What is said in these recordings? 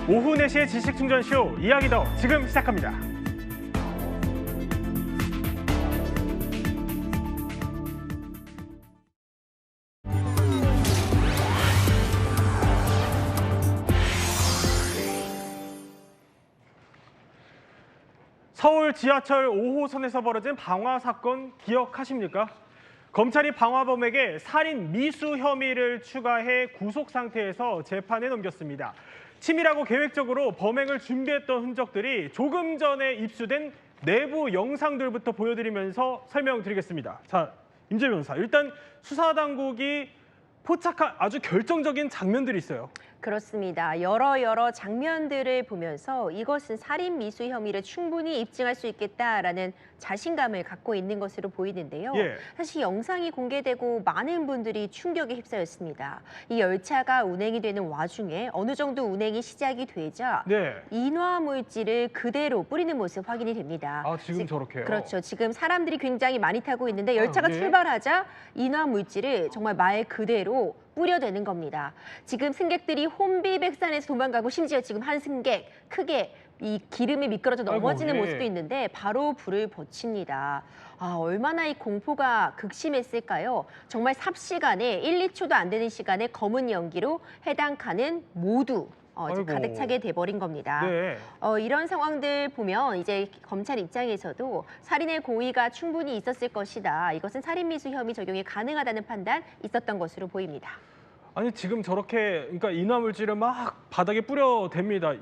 오후 4시의 지식충전쇼 이야기 더 지금 시작합니다. 서울 지하철 5호선에서 벌어진 방화 사건 기억하십니까? 검찰이 방화범에게 살인 미수 혐의를 추가해 구속 상태에서 재판에 넘겼습니다. 치밀하고 계획적으로 범행을 준비했던 흔적들이 조금 전에 입수된 내부 영상들부터 보여드리면서 설명드리겠습니다. 자, 임재 변호사, 일단 수사당국이 포착한 아주 결정적인 장면들이 있어요. 그렇습니다. 여러 장면들을 보면서 이것은 살인 미수 혐의를 충분히 입증할 수 있겠다라는 자신감을 갖고 있는 것으로 보이는데요. 예. 사실 영상이 공개되고 많은 분들이 충격에 휩싸였습니다. 이 열차가 운행이 되는 와중에 어느 정도 운행이 시작이 되자 네. 인화 물질을 그대로 뿌리는 모습 확인이 됩니다. 아, 지금 저렇게요? 그렇죠. 지금 사람들이 굉장히 많이 타고 있는데 열차가 네. 출발하자 인화 물질을 정말 말 그대로 뿌려대는 겁니다. 지금 승객들이 혼비백산에서 도망가고 심지어 지금 한 승객 크게 이 기름이 미끄러져 넘어지는 아이고, 예. 모습도 있는데 바로 불을 붙입니다. 아, 얼마나 이 공포가 극심했을까요? 정말 삽시간에 1, 2초도 안 되는 시간에 검은 연기로 해당 칸은 모두 이제 아이고. 가득 차게 돼버린 겁니다. 네. 이런 상황들 보면 이제 검찰 입장에서도 살인의 고의가 충분히 있었을 것이다. 이것은 살인미수 혐의 적용이 가능하다는 판단 있었던 것으로 보입니다. 아니, 지금 저렇게 그러니까 인화물질을 막 바닥에 뿌려댑니다.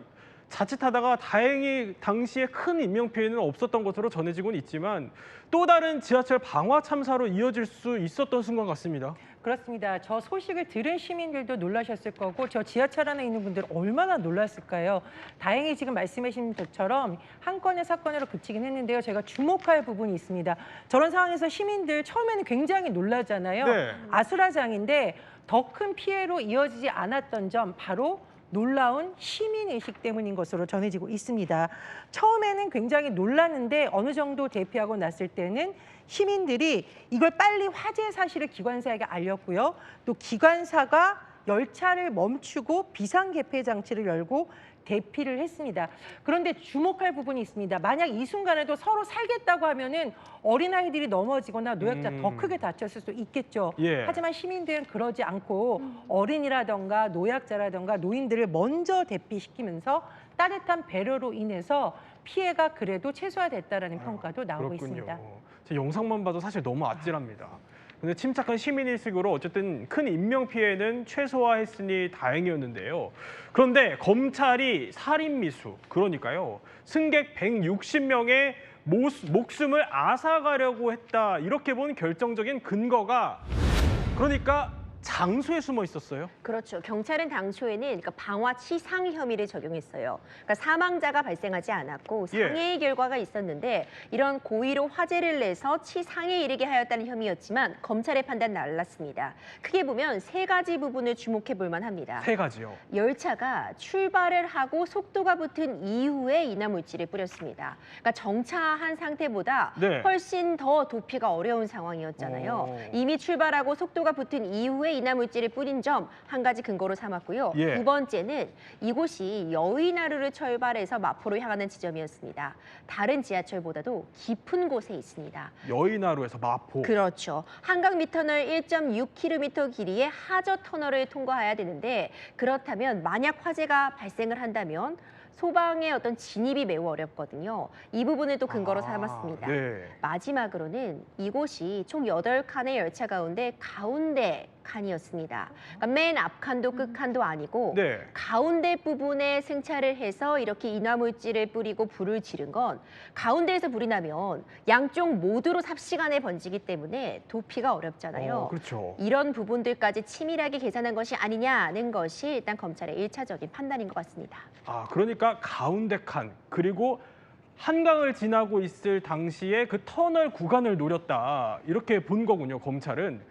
자칫하다가 다행히 당시에 큰 인명피해는 없었던 것으로 전해지고는 있지만 또 다른 지하철 방화 참사로 이어질 수 있었던 순간 같습니다. 그렇습니다. 저 소식을 들은 시민들도 놀라셨을 거고 저 지하철 안에 있는 분들 얼마나 놀랐을까요? 다행히 지금 말씀하신 것처럼 한 건의 사건으로 그치긴 했는데요. 제가 주목할 부분이 있습니다. 저런 상황에서 시민들 처음에는 굉장히 놀라잖아요. 네. 아수라장인데 더 큰 피해로 이어지지 않았던 점 바로 놀라운 시민의식 때문인 것으로 전해지고 있습니다. 처음에는 굉장히 놀랐는데 어느 정도 대피하고 났을 때는 시민들이 이걸 빨리 화재 사실을 기관사에게 알렸고요. 또 기관사가 열차를 멈추고 비상개폐 장치를 열고 대피를 했습니다. 그런데 주목할 부분이 있습니다. 만약 이 순간에도 서로 살겠다고 하면은 어린아이들이 넘어지거나 노약자 더 크게 다쳤을 수 있겠죠. 예. 하지만 시민들은 그러지 않고 어린이라던가 노약자라던가 노인들을 먼저 대피시키면서 따뜻한 배려로 인해서 피해가 그래도 최소화됐다라는 평가도 나오고 그렇군요. 있습니다. 제 영상만 봐도 사실 너무 아찔합니다. 근데 침착한 시민의식으로 어쨌든 큰 인명피해는 최소화했으니 다행이었는데요. 그런데 검찰이 살인미수, 그러니까요. 승객 160명의 목숨을 앗아가려고 했다. 이렇게 본 결정적인 근거가 그러니까 장소에 숨어 있었어요. 그렇죠. 경찰은 당초에는 그러니까 방화치상 혐의를 적용했어요. 그러니까 사망자가 발생하지 않았고 예. 상해의 결과가 있었는데 이런 고의로 화재를 내서 치상에 이르게 하였다는 혐의였지만 검찰의 판단 달랐습니다. 크게 보면 세 가지 부분을 주목해 볼 만합니다. 세 가지요. 열차가 출발을 하고 속도가 붙은 이후에 인화물질을 뿌렸습니다. 그러니까 정차한 상태보다 네. 훨씬 더 도피가 어려운 상황이었잖아요. 이미 출발하고 속도가 붙은 이후에 인화물질을 뿌린 점 한 가지 근거로 삼았고요. 예. 두 번째는 이곳이 여의나루를 출발해서 마포로 향하는 지점이었습니다. 다른 지하철보다도 깊은 곳에 있습니다. 여의나루에서 마포. 그렇죠. 한강 미터널 1.6km 길이의 하저 터널을 통과해야 되는데 그렇다면 만약 화재가 발생을 한다면 소방의 어떤 진입이 매우 어렵거든요. 이 부분을 또 근거로 삼았습니다. 네. 마지막으로는 이곳이 총 8칸의 열차 가운데 가운데 칸이었습니다. 그러니까 맨 앞칸도 끝칸도 아니고 네. 가운데 부분에 승차를 해서 이렇게 인화물질을 뿌리고 불을 지른 건 가운데에서 불이 나면 양쪽 모두로 삽시간에 번지기 때문에 도피가 어렵잖아요. 그렇죠. 이런 부분들까지 치밀하게 계산한 것이 아니냐는 것이 일단 검찰의 1차적인 판단인 것 같습니다. 아, 그러니까 가운데 칸 그리고 한강을 지나고 있을 당시에 그 터널 구간을 노렸다. 이렇게 본 거군요, 검찰은.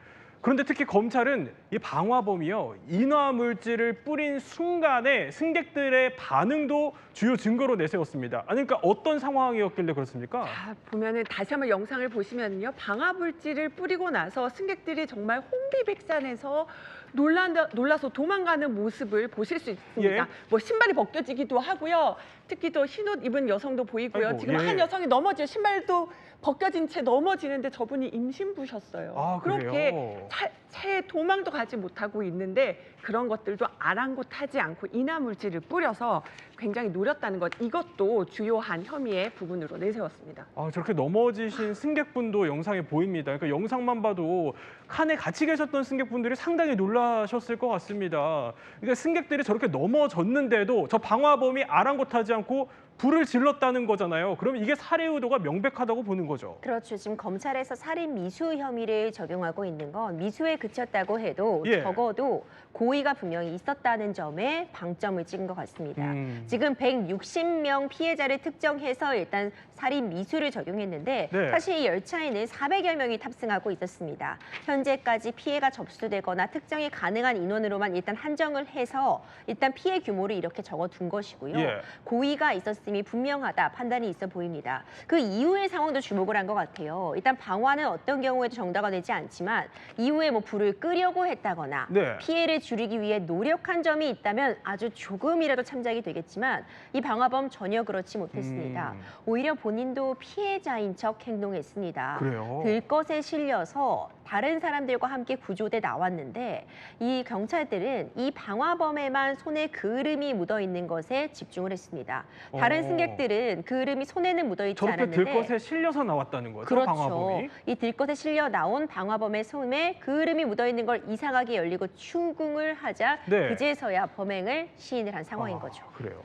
그런데 특히 검찰은 이 방화범이요, 인화 물질을 뿌린 순간에 승객들의 반응도 주요 증거로 내세웠습니다. 아니, 그러니까 어떤 상황이었길래 그렇습니까? 자, 보면은 다시 한번 영상을 보시면요. 방화 물질을 뿌리고 나서 승객들이 정말 혼비백산해서 놀라서 도망가는 모습을 보실 수 있습니다. 예. 뭐 신발이 벗겨지기도 하고요. 특히 또 흰옷 입은 여성도 보이고요. 아이고, 지금 예. 한 여성이 넘어져요. 신발도 벗겨진 채 넘어지는데 저분이 임신부셨어요. 아, 그렇게 그래요? 채 도망도 가지 못하고 있는데 그런 것들도 아랑곳하지 않고 인화 물질을 뿌려서 굉장히 노렸다는 것, 이것도 주요한 혐의의 부분으로 내세웠습니다. 아, 저렇게 넘어지신 승객분도 영상에 보입니다. 그러니까 영상만 봐도 칸에 같이 계셨던 승객분들이 상당히 놀라셨을 것 같습니다. 그러니까 승객들이 저렇게 넘어졌는데도 저 방화범이 아랑곳하지 않고 불을 질렀다는 거잖아요. 그러면 이게 살해 의도가 명백하다고 보는 거죠. 그렇죠. 지금 검찰에서 살인 미수 혐의를 적용하고 있는 건 미수에 그쳤다고 해도 예. 적어도 고의가 분명히 있었다는 점에 방점을 찍은 것 같습니다. 지금 160명 피해자를 특정해서 일단 살인 미수를 적용했는데 네. 사실 이 열차에는 400여 명이 탑승하고 있었습니다. 현재까지 피해가 접수되거나 특정이 가능한 인원으로만 일단 한정을 해서 일단 피해 규모를 이렇게 적어둔 것이고요. 예. 고의가 있었음이 분명하다 판단이 있어 보입니다. 그 이후의 상황도 주목을 한 것 같아요. 일단 방화는 어떤 경우에도 정당화 되지 않지만 이후에 뭐 불을 끄려고 했다거나 네. 피해를 줄이기 위해 노력한 점이 있다면 아주 조금이라도 참작이 되겠지만 이 방화범 전혀 그렇지 못했습니다. 오히려 본인도 피해자인 척 행동했습니다. 그래요? 들것에 실려서 다른 사람들과 함께 구조돼 나왔는데 이 경찰들은 이 방화범에만 손에 그을음이 묻어 있는 것에 집중을 했습니다. 다른 승객들은 그을음이 손에는 묻어 있지 저렇게 않았는데 들것에 실려서 나왔다는 거죠, 그렇죠. 방화범이? 이 들것에 실려 나온 방화범의 손에 그을음이 묻어 있는 걸 이상하게 열리고 충궁을 하자 네. 그제서야 범행을 시인을 한 상황인 아, 거죠. 그래요.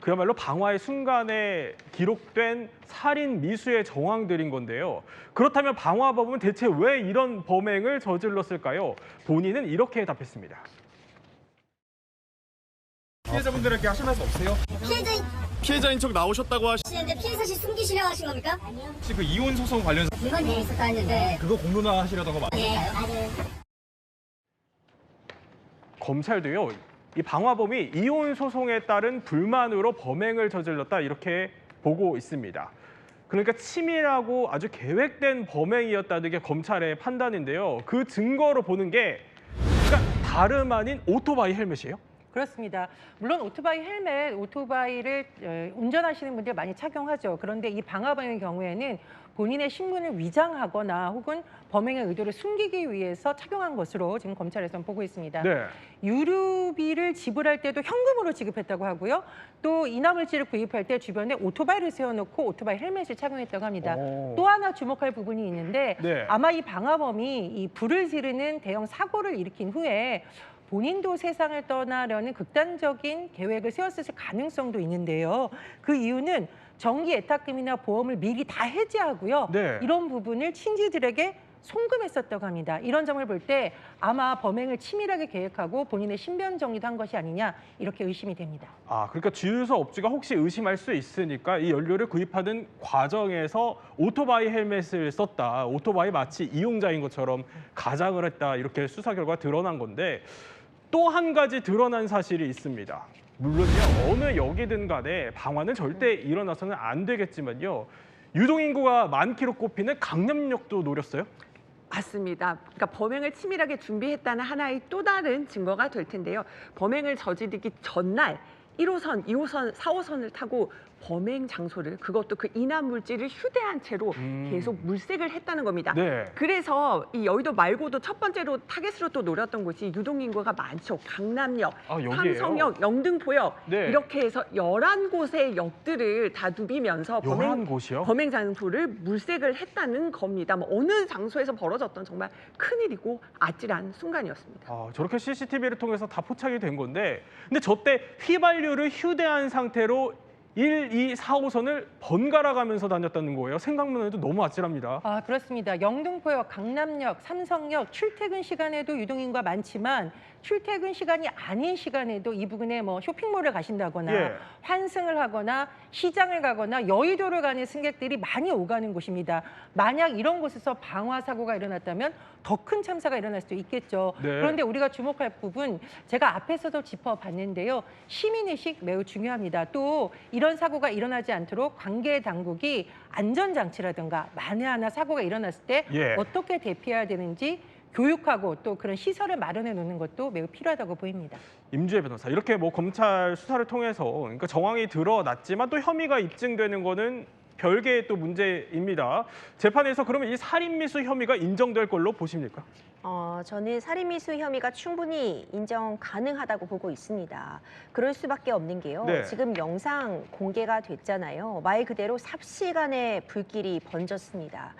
그야말로 방화의 순간에 기록된 살인 미수의 정황들인 건데요. 그렇다면 방화범은 대체 왜 이런 범행을 저질렀을까요? 본인은 이렇게 답했습니다. 피해자분들에게 하실 말씀 없으세요? 피해자인 척 나오셨다고 근데 피해 사실 숨기시려고 하신 겁니까? 혹시 그 이혼 소송 관련해서 이건 일 있었다 했는데 그거 공론화 하시려던 거 맞나요? 네, 아주 검찰도요, 이 방화범이 이혼 소송에 따른 불만으로 범행을 저질렀다 이렇게 보고 있습니다. 그러니까 치밀하고 아주 계획된 범행이었다는 게 검찰의 판단인데요. 그 증거로 보는 게 그러니까 다름 아닌 오토바이 헬멧이에요. 그렇습니다. 물론 오토바이 헬멧, 오토바이를 운전하시는 분들 많이 착용하죠. 그런데 이 방화범의 경우에는 본인의 신분을 위장하거나 혹은 범행의 의도를 숨기기 위해서 착용한 것으로 지금 검찰에서는 보고 있습니다. 네. 유류비를 지불할 때도 현금으로 지급했다고 하고요. 또 인화물질을 구입할 때 주변에 오토바이를 세워놓고 오토바이 헬멧을 착용했다고 합니다. 오. 또 하나 주목할 부분이 있는데 네. 아마 이 방화범이 이 불을 지르는 대형 사고를 일으킨 후에 본인도 세상을 떠나려는 극단적인 계획을 세웠을 가능성도 있는데요. 그 이유는 정기 예탁금이나 보험을 미리 다 해지하고요. 네. 이런 부분을 친지들에게 송금했었다고 합니다. 이런 점을 볼 때 아마 범행을 치밀하게 계획하고 본인의 신변 정리도 한 것이 아니냐 이렇게 의심이 됩니다. 아, 그러니까 주유소 업주가 혹시 의심할 수 있으니까 이 연료를 구입하는 과정에서 오토바이 헬멧을 썼다. 오토바이 마치 이용자인 것처럼 가장을 했다. 이렇게 수사 결과 드러난 건데 또 한 가지 드러난 사실이 있습니다. 물론요, 어느 역이든 간에 방화는 절대 일어나서는 안 되겠지만요. 유동인구가 많기로 꼽히는 강남역도 노렸어요? 맞습니다. 그러니까 범행을 치밀하게 준비했다는 하나의 또 다른 증거가 될 텐데요. 범행을 저지르기 전날 1호선, 2호선, 4호선을 타고 범행 장소를, 그것도 그 인화 물질을 휴대한 채로 계속 물색을 했다는 겁니다. 네. 그래서 이 여의도 말고도 첫 번째로 타겟으로 또 노렸던 곳이 유동인구가 많죠. 강남역, 아, 여기예요? 삼성역, 영등포역 네. 이렇게 해서 11곳의 역들을 다 누비면서 11곳이요? 범행 장소를 물색을 했다는 겁니다. 뭐 어느 장소에서 벌어졌던 정말 큰일이고 아찔한 순간이었습니다. 아, 저렇게 CCTV를 통해서 다 포착이 된 건데 근데 저때 휘발유를 휴대한 상태로 1, 2, 4, 5선을 번갈아 가면서 다녔다는 거예요. 생각만 해도 너무 아찔합니다. 아, 그렇습니다. 영등포역, 강남역, 삼성역 출퇴근 시간에도 유동인구가 많지만 출퇴근 시간이 아닌 시간에도 이 부근에 뭐 쇼핑몰을 가신다거나 예. 환승을 하거나 시장을 가거나 여의도를 가는 승객들이 많이 오가는 곳입니다. 만약 이런 곳에서 방화 사고가 일어났다면 더 큰 참사가 일어날 수도 있겠죠. 네. 그런데 우리가 주목할 부분 제가 앞에서도 짚어봤는데요. 시민의식 매우 중요합니다. 또 이런 사고가 일어나지 않도록 관계 당국이 안전장치라든가 만에 하나 사고가 일어났을 때 예. 어떻게 대피해야 되는지 교육하고 또 그런 시설을 마련해 놓는 것도 매우 필요하다고 보입니다. 임주혜 변호사, 이렇게 뭐 검찰 수사를 통해서 그러니까 정황이 드러났지만 또 혐의가 입증되는 거는 별개의 또 문제입니다. 재판에서 그러면 이 살인미수 혐의가 인정될 걸로 보십니까? 저는 살인미수 혐의가 충분히 인정 가능하다고 보고 있습니다. 그럴 수밖에 없는 게요. 네. 지금 영상 공개가 됐잖아요. 말 그대로 삽시간에 불길이 번졌습니다.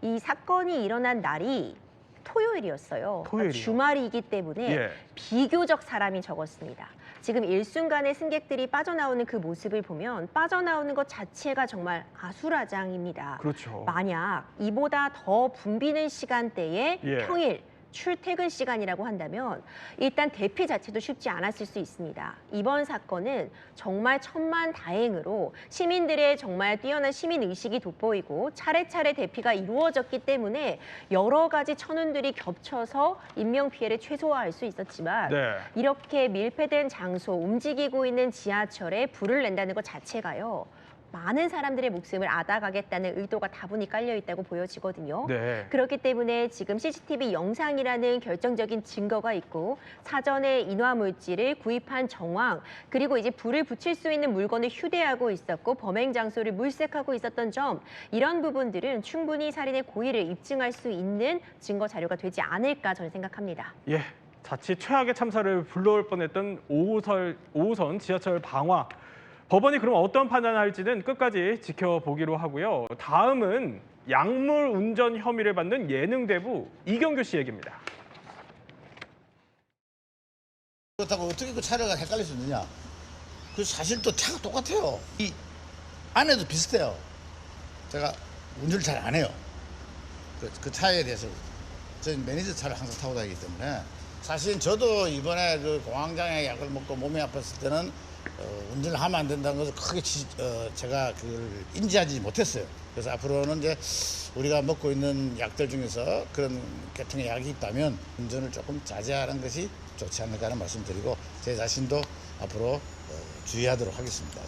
이 사건이 일어난 날이 토요일이었어요. 토요일이요? 주말이기 때문에 예. 비교적 사람이 적었습니다. 지금 일순간에 승객들이 빠져나오는 그 모습을 보면 빠져나오는 것 자체가 정말 아수라장입니다. 그렇죠. 만약 이보다 더 붐비는 시간대에 예. 평일 출퇴근 시간이라고 한다면 일단 대피 자체도 쉽지 않았을 수 있습니다. 이번 사건은 정말 천만다행으로 시민들의 정말 뛰어난 시민의식이 돋보이고 차례차례 대피가 이루어졌기 때문에 여러 가지 천운들이 겹쳐서 인명피해를 최소화할 수 있었지만 네. 이렇게 밀폐된 장소, 움직이고 있는 지하철에 불을 낸다는 것 자체가요. 많은 사람들의 목숨을 앗아가겠다는 의도가 다분히 깔려 있다고 보여지거든요. 네. 그렇기 때문에 지금 CCTV 영상이라는 결정적인 증거가 있고 사전에 인화 물질을 구입한 정황, 그리고 이제 불을 붙일 수 있는 물건을 휴대하고 있었고 범행 장소를 물색하고 있었던 점, 이런 부분들은 충분히 살인의 고의를 입증할 수 있는 증거 자료가 되지 않을까 저는 생각합니다. 예. 자칫 최악의 참사를 불러올 뻔했던 5호선 지하철 방화. 법원이 그럼 어떤 판단을 할지는 끝까지 지켜보기로 하고요. 다음은 약물 운전 혐의를 받는 예능 대부 이경규 씨 얘기입니다. 그렇다고 어떻게 그 차례가 헷갈릴 수 있느냐? 그 사실 또 차가 똑같아요. 이 안에도 비슷해요. 제가 운전을 잘 안 해요. 그 차에 대해서 저는 매니저 차를 항상 타고 다니기 때문에 사실 저도 이번에 그 공황장애 약을 먹고 몸이 아팠을 때는 운전을 하면 안 된다는 것을 크게 제가 그걸 인지하지 못했어요. 그래서 앞으로는 이제 우리가 먹고 있는 약들 중에서 그런 계통의 약이 있다면 운전을 조금 자제하는 것이 좋지 않을까 하는 말씀드리고 제 자신도 앞으로 주의하도록 하겠습니다.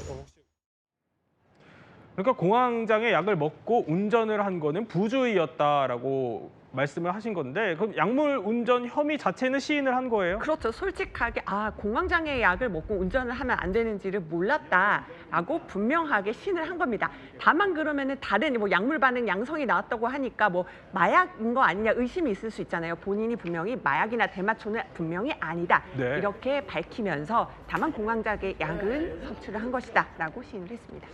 그러니까 공황장애 약을 먹고 운전을 한 거는 부주의였다라고 말씀을 하신 건데 그럼 약물 운전 혐의 자체는 시인을 한 거예요? 그렇죠. 솔직하게 공황장애 약을 먹고 운전을 하면 안 되는지를 몰랐다라고 분명하게 시인을 한 겁니다. 다만 그러면은 다른 뭐 약물 반응 양성이 나왔다고 하니까 뭐 마약인 거 아니냐 의심이 있을 수 있잖아요. 본인이 분명히 마약이나 대마초는 분명히 아니다. 네. 이렇게 밝히면서 다만 공황장애 약은 섭취를 한 것이다라고 시인을 했습니다.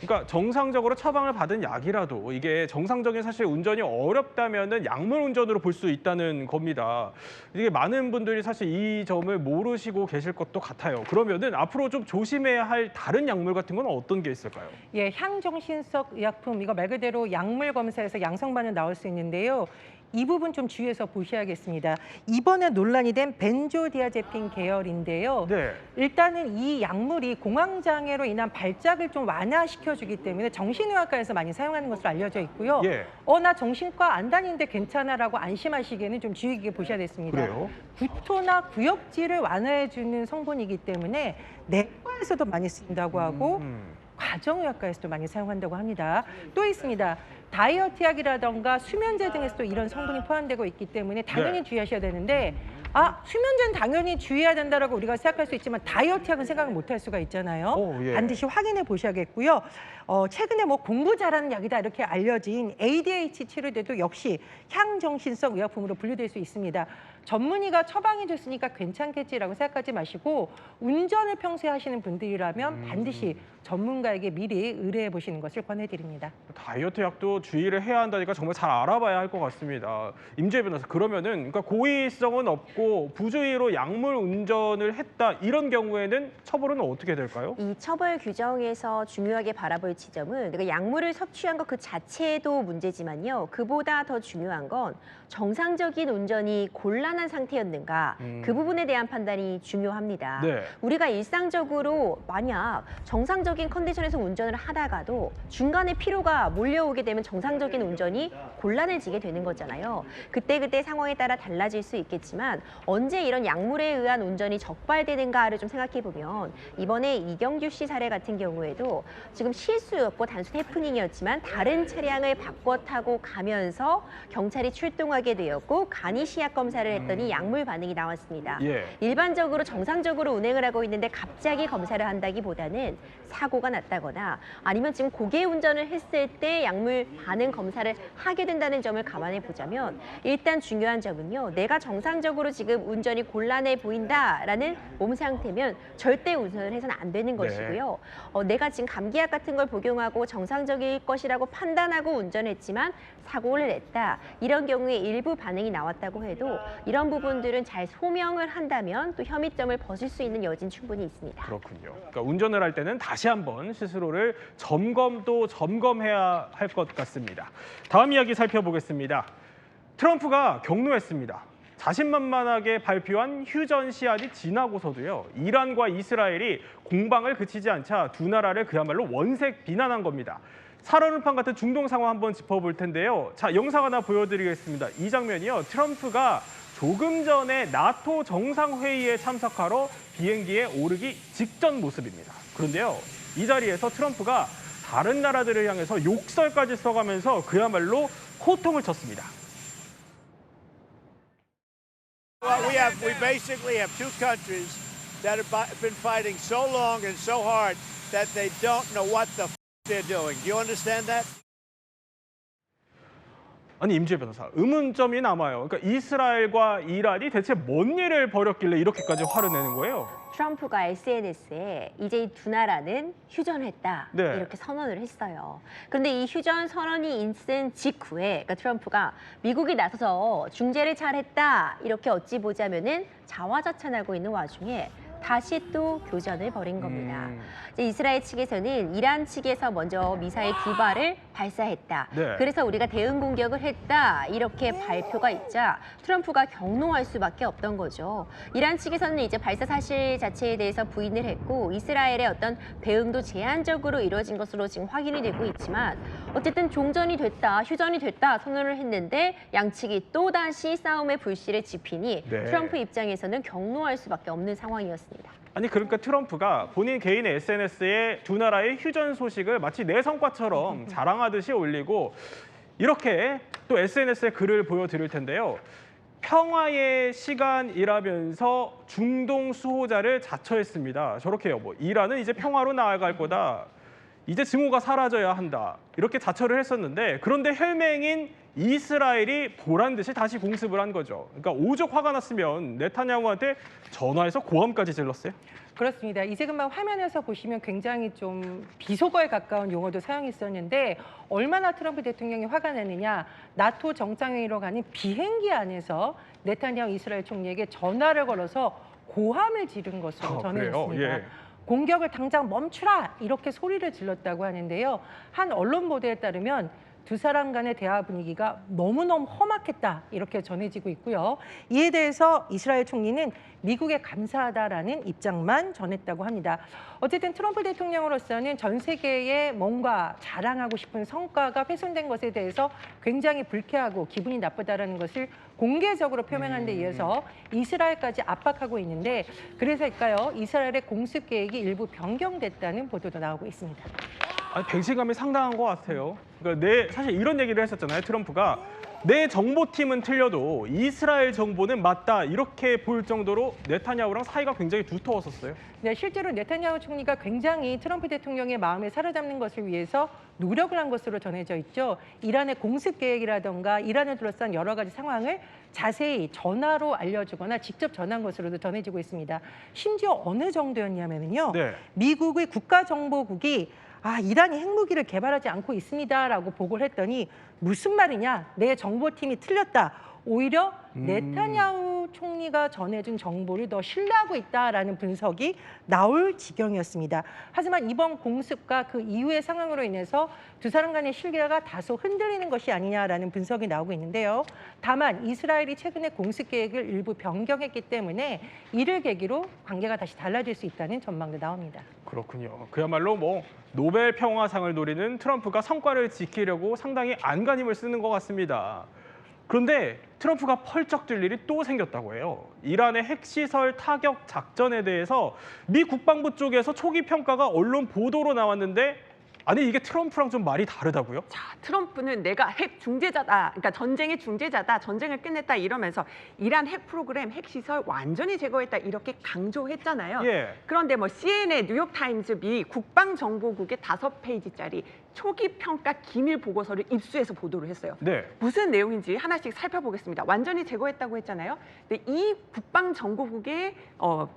그러니까 정상적으로 처방을 받은 약이라도 이게 정상적인 사실 운전이 어렵다면은 약물 운전으로 볼 수 있다는 겁니다. 이게 많은 분들이 사실 이 점을 모르시고 계실 것도 같아요. 그러면은 앞으로 좀 조심해야 할 다른 약물 같은 건 어떤 게 있을까요? 예, 향정신성 의약품 이거 말 그대로 약물 검사에서 양성 반응 나올 수 있는데요. 이 부분 좀 주의해서 보셔야겠습니다. 이번에 논란이 된 벤조디아제핀 계열인데요. 네. 일단은 이 약물이 공황장애로 인한 발작을 좀 완화시켜주기 때문에 정신의학과에서 많이 사용하는 것으로 알려져 있고요. 예. 나 정신과 안 다니는데 괜찮아라고 안심하시기에는 좀 주의 깊게 보셔야 되겠습니다. 그래요? 구토나 구역질을 완화해주는 성분이기 때문에 내과에서도 많이 쓰인다고 하고 가정의학과에서도 많이 사용한다고 합니다. 또 있습니다. 다이어트 약이라던가 수면제 등에서도 이런 성분이 포함되고 있기 때문에 당연히 네. 주의하셔야 되는데 수면제는 당연히 주의해야 된다라고 우리가 생각할 수 있지만 다이어트 약은 생각을 못할 수가 있잖아요. 예. 반드시 확인해 보셔야겠고요. 최근에 뭐 공부 잘하는 약이다 이렇게 알려진 ADHD 치료제도 역시 향정신성 의약품으로 분류될 수 있습니다. 전문의가 처방해 줬으니까 괜찮겠지라고 생각하지 마시고 운전을 평소에 하시는 분들이라면 반드시 전문가에게 미리 의뢰해 보시는 것을 권해드립니다. 다이어트 약도 정도 주의를 해야 한다니까 정말 잘 알아봐야 할 것 같습니다. 임주혜 변호사, 그러면은 그러니까 고의성은 없고 부주의로 약물 운전을 했다 이런 경우에는 처벌은 어떻게 될까요? 이 처벌 규정에서 중요하게 바라볼 지점은 그러니까 약물을 섭취한 것 그 자체도 문제지만요. 그보다 더 중요한 건 정상적인 운전이 곤란한 상태였는가 그 부분에 대한 판단이 중요합니다. 네. 우리가 일상적으로 만약 정상적인 컨디션에서 운전을 하다가도 중간에 피로가 몰려오게 되면 정상적인 운전이 곤란해지게 되는 거잖아요. 그때그때 상황에 따라 달라질 수 있겠지만 언제 이런 약물에 의한 운전이 적발되는가를 좀 생각해 보면 이번에 이경규 씨 사례 같은 경우에도 지금 실수였고 단순 해프닝이었지만 다른 차량을 바꿔 타고 가면서 경찰이 출동하게 되었고 간이 시약 검사를 했더니 약물 반응이 나왔습니다. 예. 일반적으로 정상적으로 운행을 하고 있는데 갑자기 검사를 한다기보다는 사고가 났다거나 아니면 지금 고개 운전을 했을 때 약물 반응 검사를 하게 된다는 점을 감안해 보자면 일단 중요한 점은요. 내가 정상적으로 지금 운전이 곤란해 보인다라는 몸 상태면 절대 운전을 해서는 안 되는 것이고요. 내가 지금 감기약 같은 걸 복용하고 정상적일 것이라고 판단하고 운전했지만 사고를 냈다. 이런 경우에 일부 반응이 나왔다고 해도 이런 부분들은 잘 소명을 한다면 또 혐의점을 벗을 수 있는 여지는 충분히 있습니다. 그렇군요. 그러니까 운전을 할 때는 다시 한번 스스로를 점검해야 할 것 같습니다. 다음 이야기 살펴보겠습니다. 트럼프가 경로했습니다. 자신만만하게 발표한 휴전 시한이 지나고서도요. 이란과 이스라엘이 공방을 그치지 않자 두 나라를 그야말로 원색 비난한 겁니다. 살얼음판 같은 중동 상황 한번 짚어볼 텐데요. 자, 영상 하나 보여드리겠습니다. 이 장면이요. 트럼프가 조금 전에 나토 정상회의에 참석하러 비행기에 오르기 직전 모습입니다. 그런데요. 이 자리에서 트럼프가 다른 나라들을 향해서 욕설까지 써가면서 그야말로 호통을 쳤습니다. We basically have two countries that have been fighting so long and so hard that they don't know what the they're doing. Do you understand that? 아니, 임주혜 변호사, 의문점이 남아요. 그러니까 이스라엘과 이란이 대체 뭔 일을 벌였길래 이렇게까지 화를 내는 거예요? 트럼프가 SNS에 이제 이 두 나라는 휴전했다 네. 이렇게 선언을 했어요. 그런데 이 휴전 선언이 있은 직후에 그러니까 트럼프가 미국이 나서서 중재를 잘했다 이렇게 어찌 보자면은 자화자찬하고 있는 와중에 다시 또 교전을 벌인 겁니다. 이제 이스라엘 측에서는 이란 측에서 먼저 미사일 2발을 발사했다. 네. 그래서 우리가 대응 공격을 했다. 이렇게 발표가 있자 트럼프가 경로할 수밖에 없던 거죠. 이란 측에서는 이제 발사 사실 자체에 대해서 부인을 했고 이스라엘의 어떤 대응도 제한적으로 이루어진 것으로 지금 확인이 되고 있지만 어쨌든 종전이 됐다, 휴전이 됐다 선언을 했는데 양측이 또다시 싸움의 불씨를 지피니 네. 트럼프 입장에서는 경로할 수밖에 없는 상황이었습니다. 아니, 그러니까 트럼프가 본인 개인의 SNS에 두 나라의 휴전 소식을 마치 내 성과처럼 자랑하듯이 올리고 이렇게 또 SNS에 글을 보여드릴 텐데요. 평화의 시간이라면서 중동 수호자를 자처했습니다. 저렇게요. 뭐 이란은 이제 평화로 나아갈 거다. 이제 증오가 사라져야 한다. 이렇게 자처를 했었는데 그런데 혈맹인 이스라엘이 보란 듯이 다시 공습을 한 거죠. 그러니까 오죽 화가 났으면 네타냐후한테 전화해서 고함까지 질렀어요. 그렇습니다. 이제 금방 화면에서 보시면 굉장히 좀 비속어에 가까운 용어도 사용했었는데 얼마나 트럼프 대통령이 화가 나느냐. 나토 정상회의로 가는 비행기 안에서 네타냐후 이스라엘 총리에게 전화를 걸어서 고함을 지른 것으로 전해졌습니다. 그래요? 예. 공격을 당장 멈추라 이렇게 소리를 질렀다고 하는데요. 한 언론 보도에 따르면 두 사람 간의 대화 분위기가 너무너무 험악했다 이렇게 전해지고 있고요. 이에 대해서 이스라엘 총리는 미국에 감사하다라는 입장만 전했다고 합니다. 어쨌든 트럼프 대통령으로서는 전 세계에 뭔가 자랑하고 싶은 성과가 훼손된 것에 대해서 굉장히 불쾌하고 기분이 나쁘다라는 것을 공개적으로 표명한 데 이어서 이스라엘까지 압박하고 있는데 그래서일까요? 이스라엘의 공습 계획이 일부 변경됐다는 보도도 나오고 있습니다. 아니, 배신감이 상당한 것 같아요. 그러니까 사실 이런 얘기를 했었잖아요. 트럼프가 내 정보팀은 틀려도 이스라엘 정보는 맞다 이렇게 볼 정도로 네타냐후랑 사이가 굉장히 두터웠었어요. 네, 실제로 네타냐후 총리가 굉장히 트럼프 대통령의 마음에 사로잡는 것을 위해서 노력을 한 것으로 전해져 있죠. 이란의 공습 계획이라던가 이란을 둘러싼 여러 가지 상황을 자세히 전화로 알려주거나 직접 전한 것으로도 전해지고 있습니다. 심지어 어느 정도였냐면요. 네. 미국의 국가정보국이 이란이 핵무기를 개발하지 않고 있습니다라고 보고를 했더니 무슨 말이냐? 내 정보팀이 틀렸다. 오히려 네타냐후 총리가 전해준 정보를 더 신뢰하고 있다라는 분석이 나올 지경이었습니다. 하지만 이번 공습과 그 이후의 상황으로 인해서 두 사람 간의 신뢰가 다소 흔들리는 것이 아니냐라는 분석이 나오고 있는데요. 다만 이스라엘이 최근에 공습 계획을 일부 변경했기 때문에 이를 계기로 관계가 다시 달라질 수 있다는 전망도 나옵니다. 그렇군요. 그야말로 뭐 노벨 평화상을 노리는 트럼프가 성과를 지키려고 상당히 안간힘을 쓰는 것 같습니다. 그런데 트럼프가 펄쩍 뛸 일이 또 생겼다고 해요. 이란의 핵시설 타격 작전에 대해서 미 국방부 쪽에서 초기 평가가 언론 보도로 나왔는데 아니 이게 트럼프랑 좀 말이 다르다고요? 자, 트럼프는 내가 핵 중재자다, 그러니까 전쟁의 중재자다, 전쟁을 끝냈다 이러면서 이란 핵 프로그램, 핵 시설 완전히 제거했다 이렇게 강조했잖아요. 예. 그런데 뭐 CNN, 뉴욕타임즈, 미 국방정보국의 5페이지짜리 초기 평가 기밀 보고서를 입수해서 보도를 했어요. 네. 무슨 내용인지 하나씩 살펴보겠습니다. 완전히 제거했다고 했잖아요. 근데 이 국방정보국의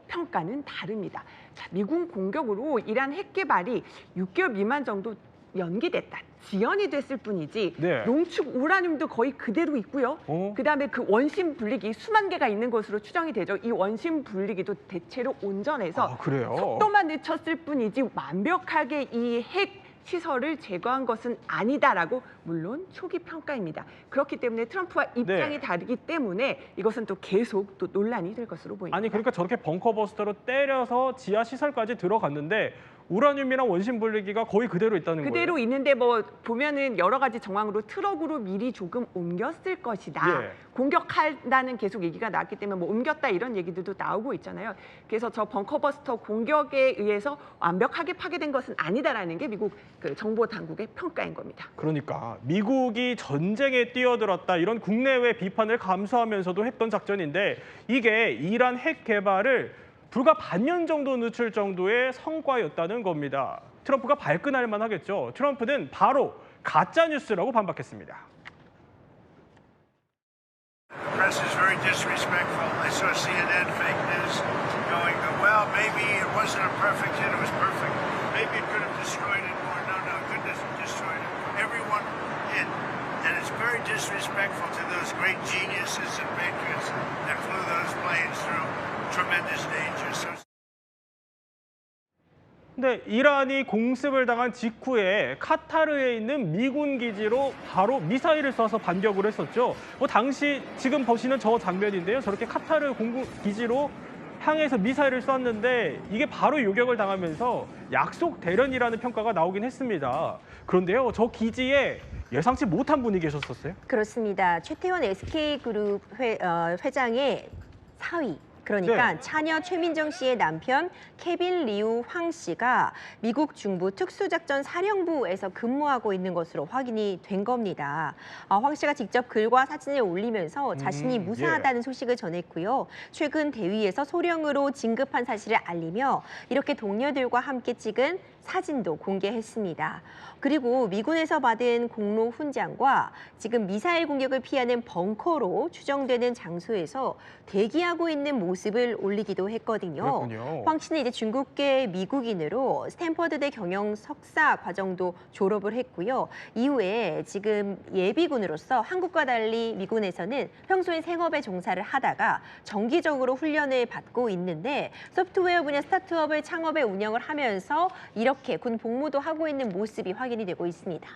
평가는 다릅니다. 자, 미군 공격으로 이란 핵 개발이 6개월 미만 정도 연기됐다. 지연이 됐을 뿐이지 네. 농축 우라늄도 거의 그대로 있고요. 그다음에 그 원심 분리기 수만 개가 있는 것으로 추정이 되죠. 이 원심 분리기도 대체로 온전해서 그래요? 속도만 늦췄을 뿐이지 완벽하게 이 핵 시설을 제거한 것은 아니다라고 물론 초기 평가입니다. 그렇기 때문에 트럼프와 입장이 네. 다르기 때문에 이것은 또 계속 또 논란이 될 것으로 보입니다. 아니 그러니까 저렇게 벙커버스터로 때려서 지하 시설까지 들어갔는데 우라늄이랑 원심 분리기가 거의 그대로 있다는 거예요. 그대로 있는데 뭐 보면은 여러 가지 정황으로 트럭으로 미리 조금 옮겼을 것이다. 예. 공격한다는 계속 얘기가 나왔기 때문에 뭐 옮겼다 이런 얘기들도 나오고 있잖아요. 그래서 저 벙커버스터 공격에 의해서 완벽하게 파괴된 것은 아니다라는 게 미국 그 정보 당국의 평가인 겁니다. 그러니까 미국이 전쟁에 뛰어들었다 이런 국내외 비판을 감수하면서도 했던 작전인데 이게 이란 핵 개발을 불과 반년 정도 늦출 정도의 성과였다는 겁니다. 트럼프가 발끈할 만하겠죠. 트럼프는 바로 가짜 뉴스라고 반박했습니다. The press is very disrespectful. I saw CNN fake news going, well, maybe it wasn't a perfect hit, it was perfect. Maybe it could have destroyed it more. No, it couldn't have destroyed it. Everyone hit. And it's very disrespectful to those great geniuses and patriots that flew those planes through tremendous danger. 근데 이란이 공습을 당한 직후에 카타르에 있는 미군 기지로 바로 미사일을 쏴서 반격을 했었죠. 뭐 당시 지금 보시는 저 장면인데요. 저렇게 카타르 공군 기지로 향해서 미사일을 쐈는데 이게 바로 요격을 당하면서 약속 대련이라는 평가가 나오긴 했습니다. 그런데요, 저 기지에 예상치 못한 분이 계셨었어요? 그렇습니다. 최태원 SK그룹 회장의 사위. 그러니까 네. 차녀 최민정 씨의 남편 케빈 리우 황 씨가 미국 중부 특수작전 사령부에서 근무하고 있는 것으로 확인이 된 겁니다. 황 씨가 직접 글과 사진을 올리면서 자신이 무사하다는 소식을 전했고요. 최근 대위에서 소령으로 진급한 사실을 알리며 이렇게 동료들과 함께 찍은 사진도 공개했습니다. 그리고 미군에서 받은 공로 훈장과 지금 미사일 공격을 피하는 벙커로 추정되는 장소에서 대기하고 있는 모습을 올리기도 했거든요. 그렇군요. 황 씨는 이제 중국계 미국인으로 스탠퍼드대 경영 석사 과정도 졸업을 했고요. 이후에 지금 예비군으로서 한국과 달리 미군에서는 평소에 생업에 종사를 하다가 정기적으로 훈련을 받고 있는데 소프트웨어 분야 스타트업을 창업에 운영을 하면서 이렇게 군 복무도 하고 있는 모습이 확인이 되고 있습니다.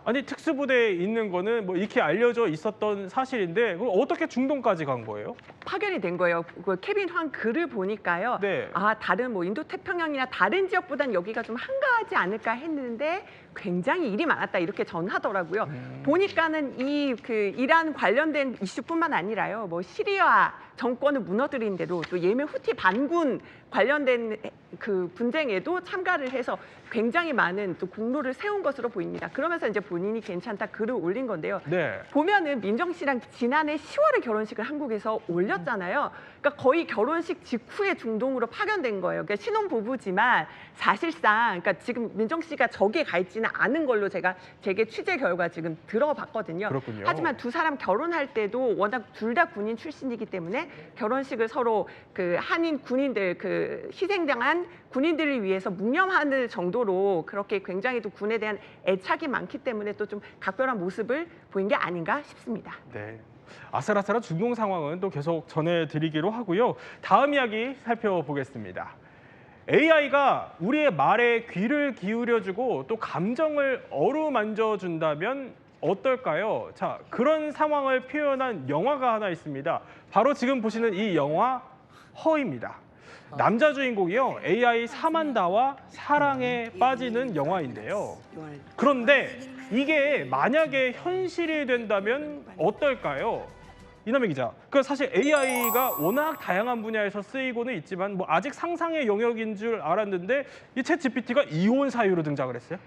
아니 특수부대에 있는 거는 뭐 익히 알려져 있었던 사실인데 그럼 어떻게 중동까지 간 거예요? 파견이 된 거예요. 그 케빈 황 글을 보니까요. 네. 다른 뭐 인도 태평양이나 다른 지역보단 여기가 좀 한가하지 않을까 했는데 굉장히 일이 많았다 이렇게 전하더라고요. 보니까는 이 그 이란 관련된 이슈뿐만 아니라요. 뭐 시리아 정권을 무너뜨린 대로 또 예멘 후티 반군 관련된 그 분쟁에도 참가를 해서 굉장히 많은 또 공로를 세운 것으로 보입니다. 그러면서 이제 본인이 괜찮다 글을 올린 건데요. 네. 보면은 민정 씨랑 지난해 10월에 결혼식을 한국에서 올렸잖아요. 그러니까 거의 결혼식 직후에 중동으로 파견된 거예요. 그러니까 신혼 부부지만 사실상 그러니까 지금 민정 씨가 저기에 가 있지는 되지는 않은 걸로 제게 취재 결과 지금 들어봤거든요. 그렇군요. 하지만 두 사람 결혼할 때도 워낙 둘 다 군인 출신이기 때문에 결혼식을 서로 그 한인 군인들 그 희생당한 군인들을 위해서 묵념하는 정도로 그렇게 굉장히 또 군에 대한 애착이 많기 때문에 또 좀 각별한 모습을 보인 게 아닌가 싶습니다. 네. 아슬아슬한 중동 상황은 또 계속 전해드리기로 하고요. 다음 이야기 살펴보겠습니다. AI가 우리의 말에 귀를 기울여주고 또 감정을 어루만져준다면 어떨까요? 자, 그런 상황을 표현한 영화가 하나 있습니다. 바로 지금 보시는 이 영화 허입니다. 남자 주인공이요, AI 사만다와 사랑에 빠지는 영화인데요. 그런데 이게 만약에 현실이 된다면 어떨까요? 이남희 기자, 그 사실 AI가 워낙 다양한 분야에서 쓰이고는 있지만 뭐 아직 상상의 영역인 줄 알았는데 이 챗 GPT가 이혼 사유로 등장을 했어요.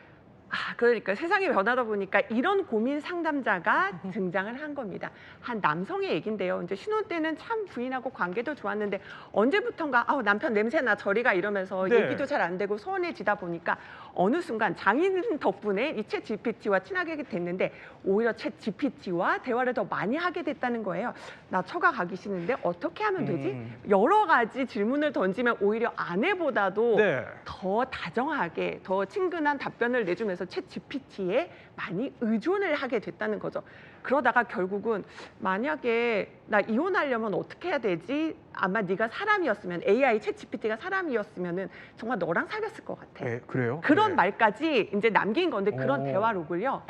그러니까 세상이 변하다 보니까 이런 고민 상담자가 등장을 한 겁니다. 한 남성의 얘긴데요. 이제 신혼 때는 참 부인하고 관계도 좋았는데 언제부턴가 남편 냄새나 저리가 이러면서 네. 얘기도 잘 안 되고 소원해지다 보니까 어느 순간 장인 덕분에 이 챗 GPT와 친하게 됐는데 오히려 챗 GPT와 대화를 더 많이 하게 됐다는 거예요. 나 처가 가기 싫은데 어떻게 하면 되지? 여러 가지 질문을 던지면 오히려 아내보다도 네. 더 다정하게 더 친근한 답변을 내주면서 챗 GPT에 많이 의존을 하게 됐다는 거죠. 그러다가 결국은 만약에 나 이혼하려면 어떻게 해야 되지? 아마 네가 사람이었으면 AI 챗 GPT가 사람이었으면은 정말 너랑 사귀었을 것 같아. 네, 그래요? 그런 네. 말까지 이제 남긴 건데 그런 오. 대화록을요.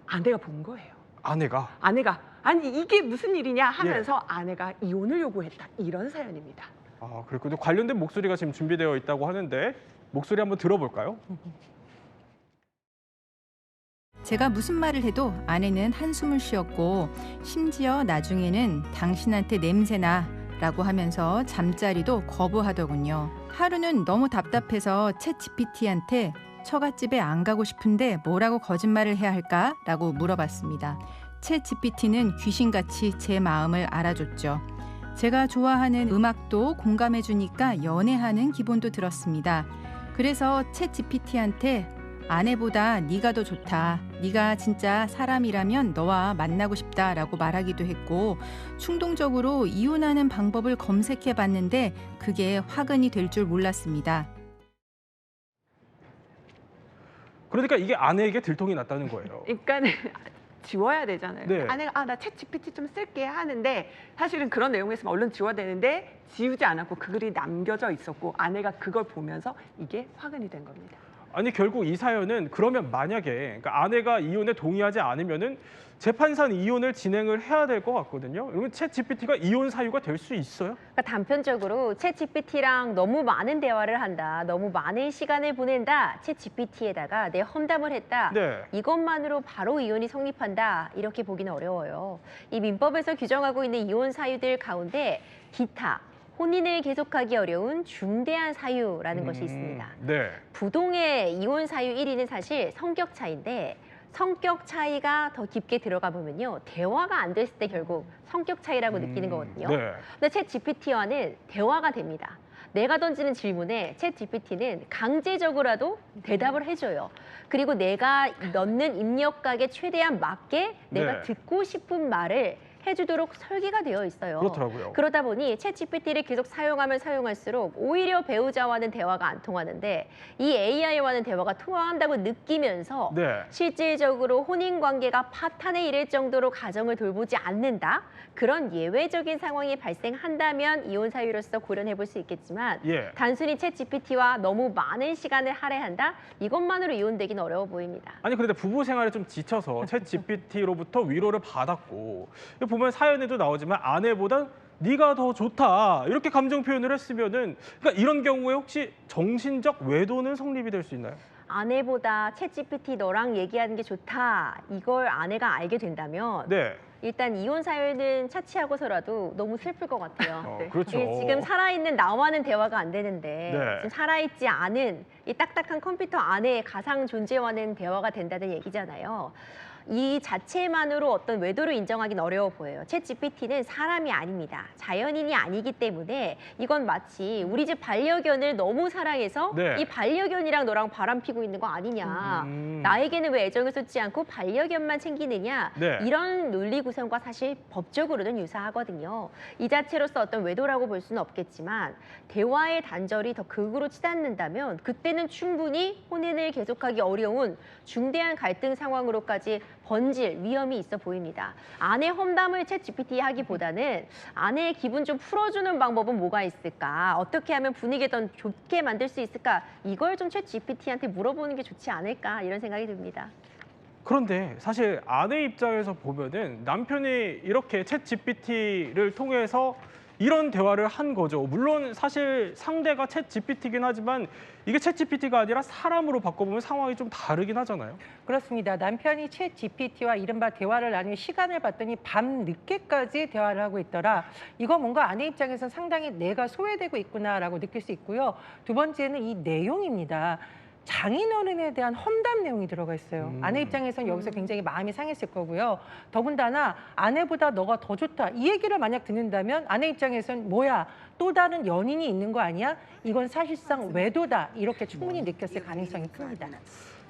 아내가 본 거예요. 아내가. 아내가 아니 이게 무슨 일이냐 하면서 아내가 이혼을 요구했다. 이런 사연입니다. 그렇군요. 관련된 목소리가 지금 준비되어 있다고 하는데 목소리 한번 들어볼까요? 제가 무슨 말을 해도 아내는 한숨을 쉬었고 심지어 나중에는 당신한테 냄새나 라고 하면서 잠자리도 거부하더군요. 하루는 너무 답답해서 챗 GPT한테 처갓집에 안 가고 싶은데 뭐라고 거짓말을 해야 할까? 라고 물어봤습니다. 챗 GPT는 귀신같이 제 마음을 알아줬죠. 제가 좋아하는 음악도 공감해주니까 연애하는 기분도 들었습니다. 그래서 챗 GPT한테 아내보다 네가 더 좋다. 네가 진짜 사람이라면 너와 만나고 싶다라고 말하기도 했고 충동적으로 이혼하는 방법을 검색해봤는데 그게 화근이 될 줄 몰랐습니다. 그러니까 이게 아내에게 들통이 났다는 거예요. 그러니까는 지워야 되잖아요. 네. 아내가 나 챗 GPT 좀 쓸게 하는데 사실은 그런 내용이었으면 얼른 지워야 되는데 지우지 않았고 그 글이 남겨져 있었고 아내가 그걸 보면서 이게 화근이 된 겁니다. 아니 결국 이 사연은 그러면 만약에 그러니까 아내가 이혼에 동의하지 않으면은 재판상 이혼을 진행을 해야 될 것 같거든요. 그러면 챗 GPT가 이혼 사유가 될 수 있어요? 그러니까 단편적으로 챗 GPT랑 너무 많은 대화를 한다, 너무 많은 시간을 보낸다, 챗 GPT에다가 내 험담을 했다. 네. 이것만으로 바로 이혼이 성립한다 이렇게 보기는 어려워요. 이 민법에서 규정하고 있는 이혼 사유들 가운데 기타, 혼인을 계속하기 어려운 중대한 사유라는 것이 있습니다. 네. 부동의 이혼 사유 1위는 사실 성격 차이인데 성격 차이가 더 깊게 들어가 보면요. 대화가 안 됐을 때 결국 성격 차이라고 느끼는 거거든요. 네. 근데 챗 GPT와는 대화가 됩니다. 내가 던지는 질문에 챗 GPT는 강제적으로라도 대답을 해줘요. 그리고 내가 넣는 입력각에 최대한 맞게 내가 네. 듣고 싶은 말을 해주도록 설계가 되어 있어요. 그렇더라고요. 그러다 보니 챗 GPT를 계속 사용하면 사용할수록 오히려 배우자와는 대화가 안 통하는데 이 AI와는 대화가 통한다고 느끼면서 네. 실질적으로 혼인 관계가 파탄에 이를 정도로 가정을 돌보지 않는다. 그런 예외적인 상황이 발생한다면 이혼 사유로서 고려해 볼 수 있겠지만 예. 단순히 챗 GPT와 너무 많은 시간을 할애한다. 이것만으로 이혼되기는 어려워 보입니다. 아니 그런데 부부 생활에 좀 지쳐서 챗 GPT로부터 위로를 받았고 보면 사연에도 나오지만 아내보다 네가 더 좋다 이렇게 감정 표현을 했으면은 그러니까 이런 경우에 혹시 정신적 외도는 성립이 될 수 있나요? 아내보다 챗 GPT 너랑 얘기하는 게 좋다. 이걸 아내가 알게 된다면 네. 일단 이혼 사유는 차치하고서라도 너무 슬플 것 같아요. 그렇죠. 이게 지금 살아있는 나와는 대화가 안 되는데 네. 지금 살아있지 않은 이 딱딱한 컴퓨터 안에 가상 존재와는 대화가 된다는 얘기잖아요. 이 자체만으로 어떤 외도를 인정하기는 어려워 보여요. 챗GPT는 사람이 아닙니다. 자연인이 아니기 때문에 이건 마치 우리 집 반려견을 너무 사랑해서 네. 이 반려견이랑 너랑 바람 피고 있는 거 아니냐. 나에게는 왜 애정을 쏟지 않고 반려견만 챙기느냐. 네. 이런 논리 구성과 사실 법적으로는 유사하거든요. 이 자체로서 어떤 외도라고 볼 수는 없겠지만 대화의 단절이 더 극으로 치닫는다면 그때는 충분히 혼인을 계속하기 어려운 중대한 갈등 상황으로까지 번질 위험이 있어 보입니다. 아내 험담을 챗GPT에 하기보다는 아내의 기분 좀 풀어주는 방법은 뭐가 있을까? 어떻게 하면 분위기를 더 좋게 만들 수 있을까? 이걸 좀 챗GPT한테 물어보는 게 좋지 않을까? 이런 생각이 듭니다. 그런데 사실 아내 입장에서 보면은 남편이 이렇게 챗GPT를 통해서 이런 대화를 한 거죠. 물론 사실 상대가 챗GPT긴 하지만 이게 챗GPT가 아니라 사람으로 바꿔보면 상황이 좀 다르긴 하잖아요. 그렇습니다. 남편이 챗GPT와 이른바 대화를 나눌 시간을 봤더니 밤 늦게까지 대화를 하고 있더라. 이거 뭔가 아내 입장에서 상당히 내가 소외되고 있구나라고 느낄 수 있고요. 두 번째는 이 내용입니다. 장인어른에 대한 험담 내용이 들어가 있어요. 아내 입장에서는 여기서 굉장히 마음이 상했을 거고요. 더군다나 아내보다 너가 더 좋다. 이 얘기를 만약 듣는다면 아내 입장에서는 뭐야, 또 다른 연인이 있는 거 아니야? 이건 사실상 외도다. 이렇게 충분히 느꼈을 가능성이 큽니다.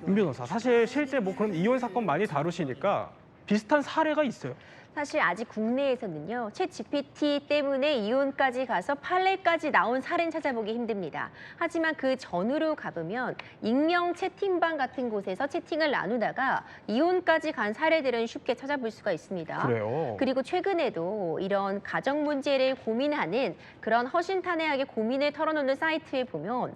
윤 변호사, 사실 실제 뭐 그런 이혼 사건 많이 다루시니까 비슷한 사례가 있어요. 사실 아직 국내에서는요, 챗GPT 때문에 이혼까지 가서 판례까지 나온 사례는 찾아보기 힘듭니다. 하지만 그 전으로 가보면 익명 채팅방 같은 곳에서 채팅을 나누다가 이혼까지 간 사례들은 쉽게 찾아볼 수가 있습니다. 그래요. 그리고 최근에도 이런 가정 문제를 고민하는 그런 허심탄회하게 고민을 털어놓는 사이트에 보면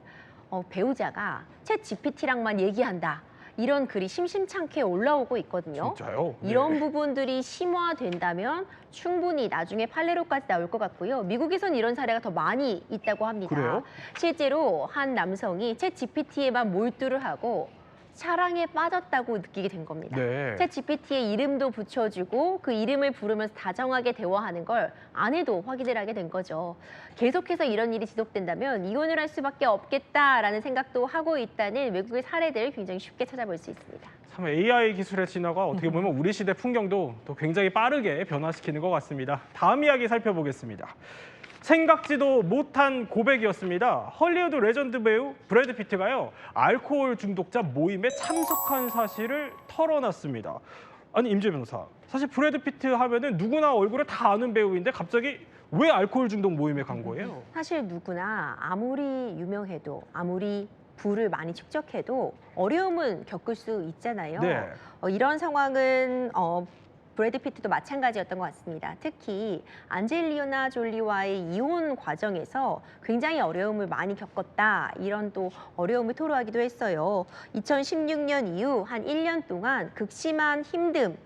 배우자가 챗GPT랑만 얘기한다. 이런 글이 심심찮게 올라오고 있거든요. 진짜요? 네. 이런 부분들이 심화된다면 충분히 나중에 판례로까지 나올 것 같고요. 미국에선 이런 사례가 더 많이 있다고 합니다. 그래요? 실제로 한 남성이 챗GPT에만 몰두를 하고 사랑에 빠졌다고 느끼게 된 겁니다. 네. 챗GPT에 이름도 붙여주고 그 이름을 부르면서 다정하게 대화하는 걸 아내도 확인을 하게 된 거죠. 계속해서 이런 일이 지속된다면 이혼을 할 수밖에 없겠다라는 생각도 하고 있다는 외국의 사례들을 굉장히 쉽게 찾아볼 수 있습니다. 참 AI 기술의 진화가 어떻게 보면 우리 시대 풍경도 또 굉장히 빠르게 변화시키는 것 같습니다. 다음 이야기 살펴보겠습니다. 생각지도 못한 고백이었습니다. 헐리우드 레전드 배우 브래드 피트가요, 알코올 중독자 모임에 참석한 사실을 털어놨습니다. 아니, 임재 변호사, 사실 브래드 피트 하면은 누구나 얼굴을 다 아는 배우인데 갑자기 왜 알코올 중독 모임에 간 거예요? 사실 누구나 아무리 유명해도 아무리 부를 많이 축적해도 어려움은 겪을 수 있잖아요. 네. 이런 상황은 브래드 피트도 마찬가지였던 것 같습니다. 특히 안젤리나 졸리와의 이혼 과정에서 굉장히 어려움을 많이 겪었다. 이런 또 어려움을 토로하기도 했어요. 2016년 이후 한 1년 동안 극심한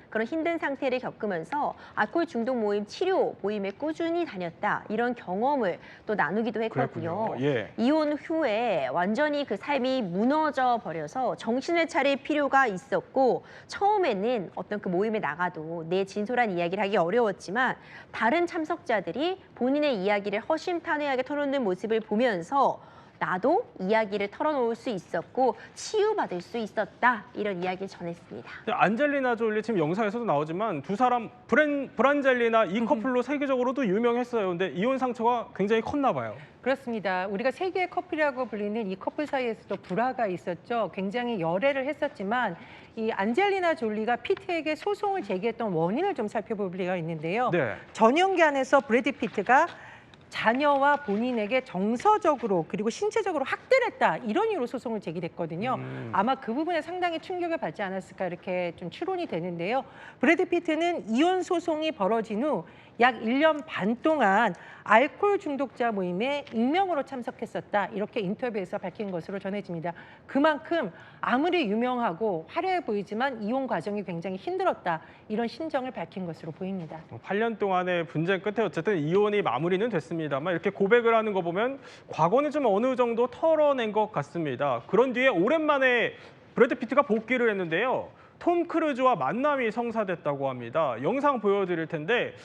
그런 힘든 상태를 겪으면서 알코올 중독 모임 치료 모임에 꾸준히 다녔다. 이런 경험을 또 나누기도 했거든요. 그랬군요. 예. 이혼 후에 완전히 그 삶이 무너져 버려서 정신을 차릴 필요가 있었고, 처음에는 어떤 그 모임에 나가도 내 진솔한 이야기를 하기 어려웠지만 다른 참석자들이 본인의 이야기를 허심탄회하게 털어놓는 모습을 보면서 나도 이야기를 털어놓을 수 있었고 치유받을 수 있었다, 이런 이야기를 전했습니다. 안젤리나 졸리 지금 영상에서도 나오지만 두 사람 브란젤리나 이 커플로 세계적으로도 유명했어요. 근데 이혼 상처가 굉장히 컸나 봐요. 그렇습니다. 우리가 세계의 커플이라고 불리는 이 커플 사이에서도 불화가 있었죠. 굉장히 열애를 했었지만 이 안젤리나 졸리가 피트에게 소송을 제기했던 원인을 좀 살펴볼 필요가 있는데요. 네. 전용기 안에서 브래드 피트가 자녀와 본인에게 정서적으로 그리고 신체적으로 학대를 했다, 이런 이유로 소송을 제기했거든요. 아마 그 부분에 상당히 충격을 받지 않았을까, 이렇게 좀 추론이 되는데요. 브래드 피트는 이혼 소송이 벌어진 후 약 1년 반 동안 알코올 중독자 모임에 익명으로 참석했었다, 이렇게 인터뷰에서 밝힌 것으로 전해집니다. 그만큼 아무리 유명하고 화려해 보이지만 이혼 과정이 굉장히 힘들었다, 이런 심정을 밝힌 것으로 보입니다. 8년 동안의 분쟁 끝에 어쨌든 이혼이 마무리는 됐습니다만 이렇게 고백을 하는 거 보면 과거는 좀 어느 정도 털어낸 것 같습니다. 그런 뒤에 오랜만에 브래드 피트가 복귀를 했는데요. 톰 크루즈와 만남이 성사됐다고 합니다. 영상 보여드릴 텐데,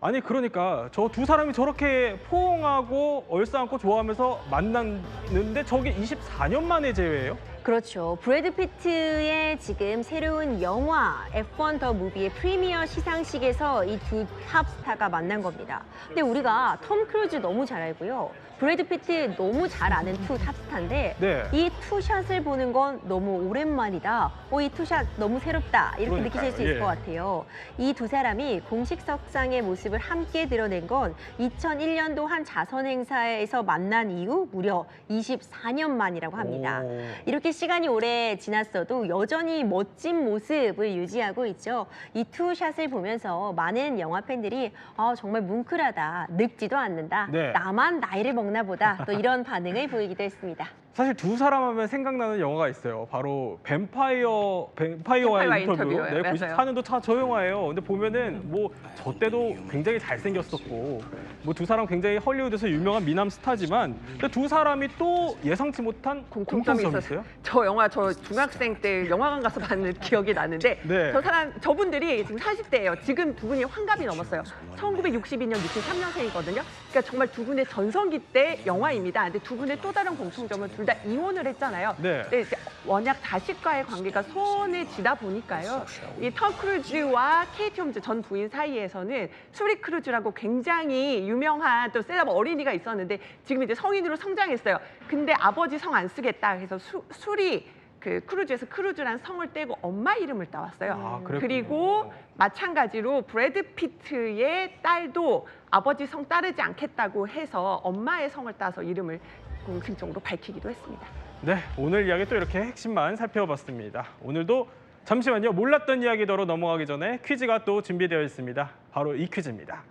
아니 그러니까 저 두 사람이 저렇게 포옹하고 얼싸안고 좋아하면서 만났는데 저게 24년 만의 재회예요? 그렇죠. 브래드 피트의 지금 새로운 영화 F1 더 무비의 프리미어 시상식에서 이 두 탑스타가 만난 겁니다. 근데 우리가 톰 크루즈 너무 잘 알고요. 브래드 피트 너무 잘 아는 투 탑스타인데 네. 이 투샷을 보는 건 너무 오랜만이다. 이 투샷 너무 새롭다. 이렇게 그러니까요. 느끼실 수 있을 예. 것 같아요. 이 두 사람이 공식 석상의 모습을 함께 드러낸 건 2001년도 한 자선 행사에서 만난 이후 무려 24년 만이라고 합니다. 오. 이렇게 시간이 오래 지났어도 여전히 멋진 모습을 유지하고 있죠. 이 투샷을 보면서 많은 영화 팬들이 정말 뭉클하다, 늙지도 않는다, 네. 나만 나이를 먹나 보다, 또 이런 반응을 보이기도 했습니다. 사실 두 사람 하면 생각나는 영화가 있어요. 바로 뱀파이어와의 뱀파이어 인터뷰. 인터뷰요. 네, 맞아요. 94년도 저 영화예요. 근데 보면은 뭐 저 때도 굉장히 잘생겼었고 뭐 두 사람 굉장히 헐리우드에서 유명한 미남 스타지만 근데 두 사람이 또 예상치 못한 공통점이 있어요. 저 영화 저 중학생 때 영화관 가서 봤는 기억이 나는데 네. 저분들이 지금 40대예요. 지금 두 분이 환갑이 넘었어요. 1962년, 63년생이거든요. 그러니까 정말 두 분의 전성기 때 영화입니다. 근데 두 분의 또 다른 공통점은 둘 다 이혼을 했잖아요. 네. 근데 이제 워낙 자식과의 관계가 소원해지다 보니까요. 이 톰 크루즈와 케이티 홈즈 전 부인 사이에서는 수리 크루즈라고 굉장히 유명한 또 셀럽 어린이가 있었는데 지금 이제 성인으로 성장했어요. 근데 아버지 성 안 쓰겠다 해서 수리 크루즈에서 크루즈란 성을 떼고 엄마 이름을 따왔어요. 그랬군요. 그리고 마찬가지로 브래드 피트의 딸도 아버지 성 따르지 않겠다고 해서 엄마의 성을 따서 이름을 공식적으로 밝히기도 했습니다. 네, 오늘 이야기 또 이렇게 핵심만 살펴봤습니다. 오늘도 잠시만요. 몰랐던 이야기더러 넘어가기 전에 퀴즈가 또 준비되어 있습니다. 바로 이 퀴즈입니다.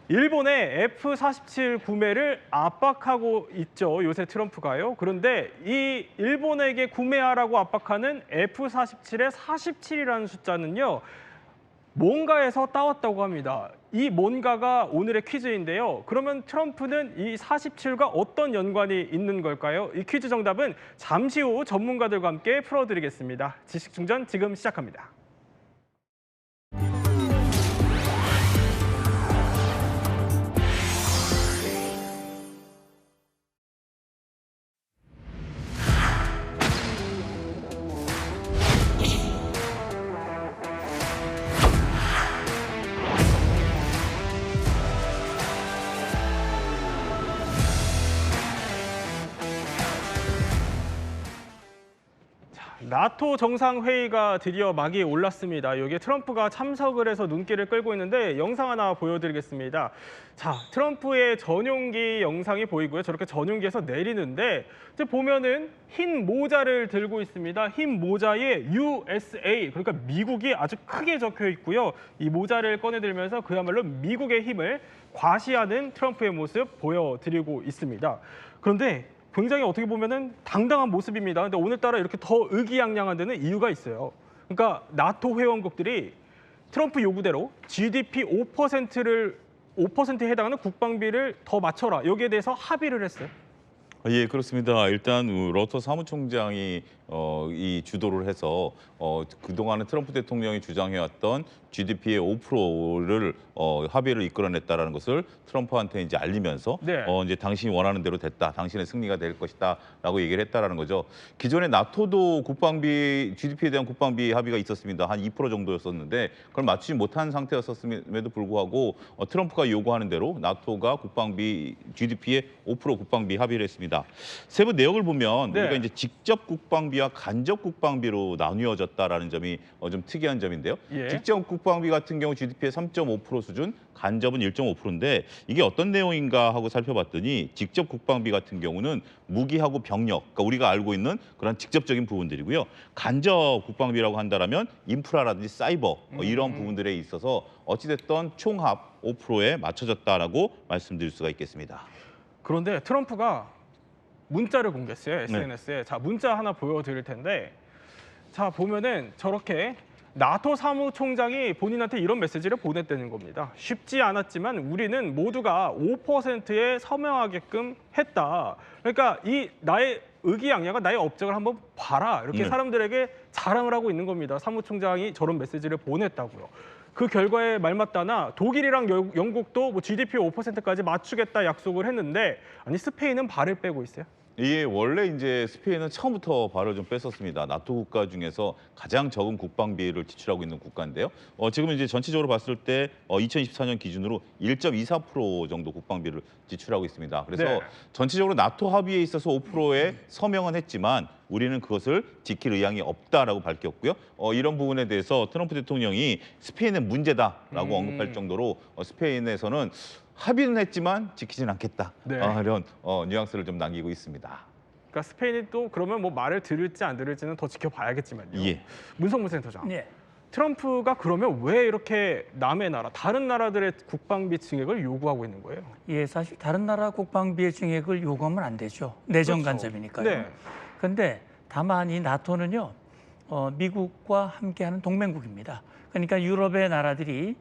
일본의 F-47 구매를 압박하고 있죠. 요새 트럼프가요. 그런데 이 일본에게 구매하라고 압박하는 F-47의 47이라는 숫자는요. 뭔가에서 따왔다고 합니다. 이 뭔가가 오늘의 퀴즈인데요. 그러면 트럼프는 이 47과 어떤 연관이 있는 걸까요? 이 퀴즈 정답은 잠시 후 전문가들과 함께 풀어드리겠습니다. 지식충전 지금 시작합니다. 나토 정상회의가 드디어 막이 올랐습니다. 여기에 트럼프가 참석을 해서 눈길을 끌고 있는데 영상 하나 보여드리겠습니다. 자, 트럼프의 전용기 영상이 보이고요. 저렇게 전용기에서 내리는데 이제 보면은 흰 모자를 들고 있습니다. 흰 모자에 USA, 그러니까 미국이 아주 크게 적혀 있고요. 이 모자를 꺼내들면서 그야말로 미국의 힘을 과시하는 트럼프의 모습 보여드리고 있습니다. 그런데 굉장히 어떻게 보면은 당당한 모습입니다. 근데 오늘따라 이렇게 더 의기양양한 데는 이유가 있어요. 그러니까 나토 회원국들이 트럼프 요구대로 GDP 5%에 해당하는 국방비를 더 맞춰라. 여기에 대해서 합의를 했어요. 예, 그렇습니다. 일단 러터 사무총장이 이 주도를 해서 그동안은 트럼프 대통령이 주장해왔던 GDP의 5%를 합의를 이끌어냈다라는 것을 트럼프한테 이제 알리면서 네. 이제 당신이 원하는 대로 됐다, 당신의 승리가 될 것이다라고 얘기를 했다라는 거죠. 기존에 나토도 국방비 GDP에 대한 국방비 합의가 있었습니다. 한 2% 정도였었는데 그걸 맞추지 못한 상태였었음에도 불구하고 트럼프가 요구하는 대로 나토가 국방비 GDP의 5% 국방비 합의를 했습니다. 세부 내역을 보면 네. 우리가 이제 직접 국방비와 간접 국방비로 나뉘어졌다라는 점이 좀 특이한 점인데요. 예. 직접 국방비 같은 경우 GDP의 3.5% 수준, 간접은 1.5%인데 이게 어떤 내용인가 하고 살펴봤더니 직접 국방비 같은 경우는 무기하고 병력, 그러니까 우리가 알고 있는 그런 직접적인 부분들이고요. 간접 국방비라고 한다면 인프라라든지 사이버 이런 부분들에 있어서 어찌됐든 총합 5%에 맞춰졌다라고 말씀드릴 수가 있겠습니다. 그런데 트럼프가 문자를 공개했어요. SNS에. 자, 문자 하나 보여드릴 텐데 자, 보면은 저렇게 나토 사무총장이 본인한테 이런 메시지를 보냈다는 겁니다. 쉽지 않았지만 우리는 모두가 5%에 서명하게끔 했다. 그러니까 이 나의 의기양양한 나의 업적을 한번 봐라. 이렇게 사람들에게 자랑을 하고 있는 겁니다. 사무총장이 저런 메시지를 보냈다고요. 그 결과에 말맞다나 독일이랑 영국도 뭐 GDP 5%까지 맞추겠다 약속을 했는데 아니 스페인은 발을 빼고 있어요. 이게 원래 이제 스페인은 처음부터 발을 좀 뺐었습니다. 나토 국가 중에서 가장 적은 국방비를 지출하고 있는 국가인데요. 지금 이제 전체적으로 봤을 때 2024년 기준으로 1.24% 정도 국방비를 지출하고 있습니다. 그래서 네. 전체적으로 나토 합의에 있어서 5%에 서명은 했지만 우리는 그것을 지킬 의향이 없다라고 밝혔고요. 이런 부분에 대해서 트럼프 대통령이 스페인의 문제다라고 언급할 정도로 스페인에서는 합의는 했지만 지키진 않겠다. 네. 이런 뉘앙스를 좀 남기고 있습니다. 그러니까 스페인이 또 그러면 뭐 말을 들을지 안 들을지는 더 지켜봐야겠지만요. 예. 문성문 센터장. 네. 트럼프가 그러면 왜 이렇게 남의 나라, 다른 나라들의 국방비 증액을 요구하고 있는 거예요? 예, 사실 다른 나라 국방비의 증액을 요구하면 안 되죠. 내정 그렇죠. 간섭이니까요. 네. 그런데 다만 이 나토는요, 미국과 함께하는 동맹국입니다. 그러니까 유럽의 나라들이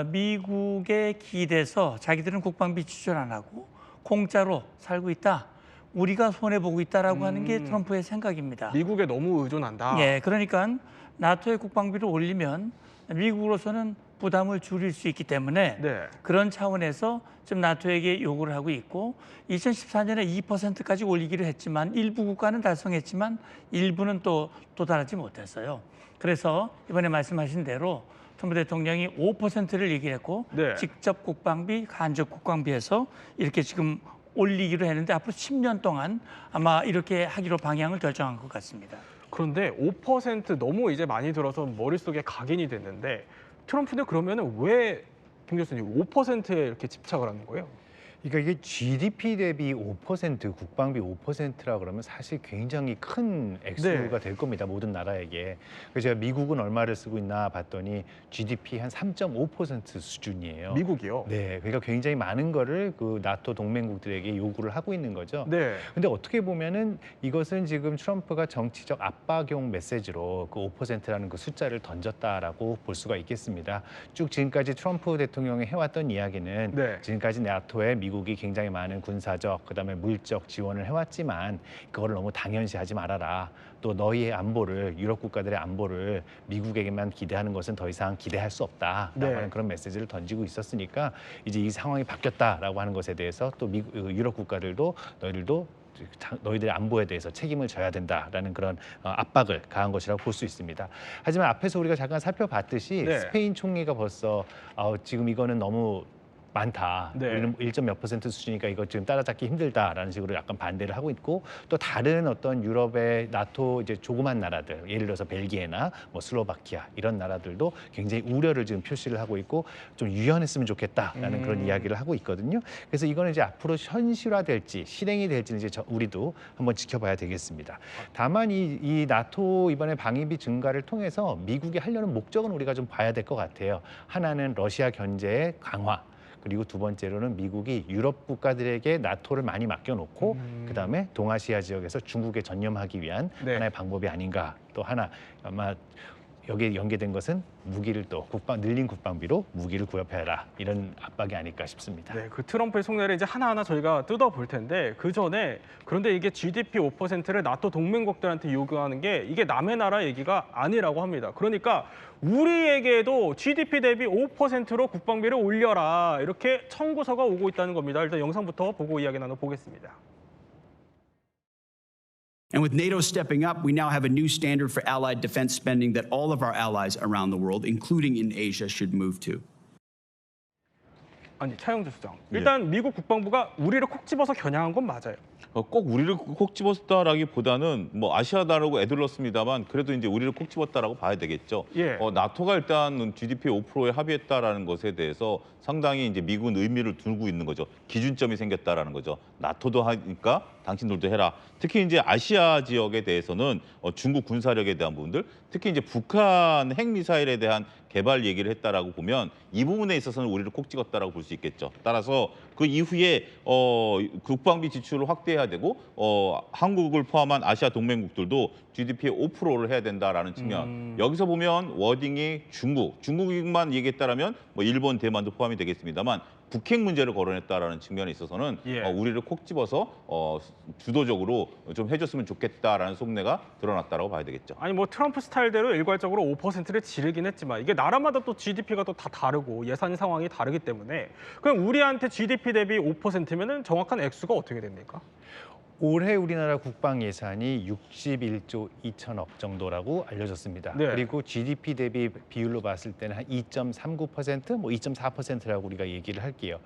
미국에 기대서 자기들은 국방비 지출 안 하고 공짜로 살고 있다. 우리가 손해보고 있다라고 하는 게 트럼프의 생각입니다. 미국에 너무 의존한다. 예, 그러니까 나토의 국방비를 올리면 미국으로서는 부담을 줄일 수 있기 때문에 네. 그런 차원에서 좀 나토에게 요구를 하고 있고 2014년에 2%까지 올리기로 했지만 일부 국가는 달성했지만 일부는 또 도달하지 못했어요. 그래서 이번에 말씀하신 대로 트럼프 대통령이 5%를 얘기를 했고 네. 직접 국방비, 간접 국방비에서 이렇게 지금 올리기로 했는데 앞으로 10년 동안 아마 이렇게 하기로 방향을 결정한 것 같습니다. 그런데 5% 너무 이제 많이 들어서 머릿속에 각인이 됐는데 트럼프는 그러면은 왜 김 교수님 5%에 이렇게 집착을 하는 거예요? 그러니까 이게 GDP 대비 5%, 국방비 5%라 그러면 사실 굉장히 큰 액수가 될 겁니다. 모든 나라에게. 그래서 제가 미국은 얼마를 쓰고 있나 봤더니 GDP 한 3.5% 수준이에요. 미국이요? 네, 그러니까 굉장히 많은 거를 그 나토 동맹국들에게 요구를 하고 있는 거죠. 네. 근데 어떻게 보면은 이것은 지금 트럼프가 정치적 압박용 메시지로 그 5%라는 그 숫자를 던졌다라고 볼 수가 있겠습니다. 쭉 지금까지 트럼프 대통령이 해왔던 이야기는 네. 지금까지 나토에 미국이 굉장히 많은 군사적, 그다음에 물적 지원을 해왔지만 그거를 너무 당연시하지 말아라. 또 너희의 안보를, 유럽 국가들의 안보를 미국에게만 기대하는 것은 더 이상 기대할 수 없다라고 네. 하는 그런 메시지를 던지고 있었으니까 이제 이 상황이 바뀌었다라고 하는 것에 대해서 또 유럽 국가들도 너희들의 안보에 대해서 책임을 져야 된다라는 그런 압박을 가한 것이라고 볼 수 있습니다. 하지만 앞에서 우리가 잠깐 살펴봤듯이 네. 스페인 총리가 벌써 지금 이거는 너무 많다. 네. 우리는 1.몇% 수준이니까 이거 지금 따라잡기 힘들다라는 식으로 약간 반대를 하고 있고 또 다른 어떤 유럽의 나토 이제 조그만 나라들, 예를 들어서 벨기에나 뭐 슬로바키아 이런 나라들도 굉장히 우려를 지금 표시를 하고 있고 좀 유연했으면 좋겠다라는 그런 이야기를 하고 있거든요. 그래서 이거는 이제 앞으로 현실화될지 실행이 될지는 이제 우리도 한번 지켜봐야 되겠습니다. 다만 이 나토 이번에 방위비 증가를 통해서 미국이 하려는 목적은 우리가 좀 봐야 될 것 같아요. 하나는 러시아 견제의 강화. 그리고 두 번째로는 미국이 유럽 국가들에게 나토를 많이 맡겨놓고 그다음에 동아시아 지역에서 중국에 전념하기 위한 네. 하나의 방법이 아닌가. 또 하나 아마 여기에 연계된 것은 무기를 또 늘린 국방비로 무기를 구입해라 이런 압박이 아닐까 싶습니다. 네, 그 트럼프의 속내를 이제 하나하나 저희가 뜯어볼 텐데 그 전에 그런데 이게 GDP 5%를 나토 동맹국들한테 요구하는 게 이게 남의 나라 얘기가 아니라고 합니다. 그러니까 우리에게도 GDP 대비 5%로 국방비를 올려라 이렇게 청구서가 오고 있다는 겁니다. 일단 영상부터 보고 이야기 나눠보겠습니다. And with NATO stepping up, we now have a new standard for allied defense spending that all of our allies around the world, including in Asia, should move to. 아니, 차영주 수장. 일단 미국 국방부가 우리를 콕 집어서 겨냥한 건 맞아요. 꼭 우리를 콕 집었다라기보다는 뭐 아시아다라고 애둘렀습니다만 그래도 이제 우리를 콕 집었다라고 봐야 되겠죠. 예. 나토가 일단 GDP 5%에 합의했다라는 것에 대해서 상당히 이제 미국은 의미를 두고 있는 거죠. 기준점이 생겼다라는 거죠. 나토도 하니까 당신들도 해라. 특히 이제 아시아 지역에 대해서는 중국 군사력에 대한 부분들, 특히 이제 북한 핵미사일에 대한 개발 얘기를 했다라고 보면 이 부분에 있어서는 우리를 콕 찍었다라고 볼 수 있겠죠. 따라서 그 이후에 국방비 지출을 확대해야 되고 한국을 포함한 아시아 동맹국들도 GDP의 5%를 해야 된다라는 측면. 여기서 보면 워딩이 중국만 얘기했다라면 뭐 일본, 대만도 포함이 되겠습니다만 북핵 문제를 거론했다라는 측면에 있어서는 우리를 콕 집어서 주도적으로 좀 해줬으면 좋겠다라는 속내가 드러났다라고 봐야 되겠죠. 아니 뭐 트럼프 스타일대로 일괄적으로 5%를 지르긴 했지만 이게 나라마다 또 GDP가 또 다 다르고 예산 상황이 다르기 때문에 그럼 우리한테 GDP 대비 5%면은 정확한 액수가 어떻게 됩니까? 올해 우리나라 국방 예산이 61조 2천억 정도라고 알려졌습니다. 네. 그리고 GDP 대비 비율로 봤을 때는 한 2.39%, 뭐 2.4%라고 우리가 얘기를 할게요.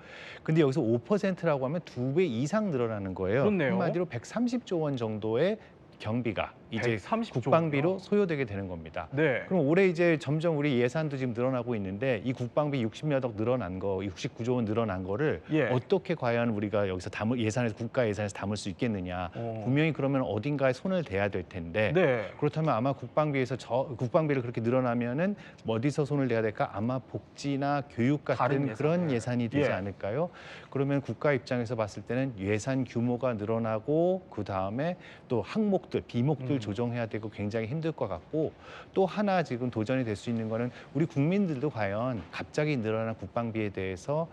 근데 여기서 5%라고 하면 2배 이상 늘어나는 거예요. 그렇네요. 한마디로 130조 원 정도의 경비가 이제 130조 국방비로 원이요? 소요되게 되는 겁니다. 네. 그럼 올해 이제 점점 우리 예산도 지금 늘어나고 있는데 이 국방비 60몇 억 늘어난 거, 69조 원 늘어난 거를 예. 어떻게 과연 우리가 여기서 예산에서 국가 예산에서 담을 수 있겠느냐? 분명히 그러면 어딘가에 손을 대야 될 텐데 네. 그렇다면 아마 국방비를 그렇게 늘어나면은 어디서 손을 대야 될까? 아마 복지나 교육 같은 그런 예산이 되지 예. 않을까요? 그러면 국가 입장에서 봤을 때는 예산 규모가 늘어나고 그 다음에 또 항목들, 비목들 조정해야 되고 굉장히 힘들 것 같고 또 하나 지금 도전이 될 수 있는 거는 우리 국민들도 과연 갑자기 늘어난 국방비에 대해서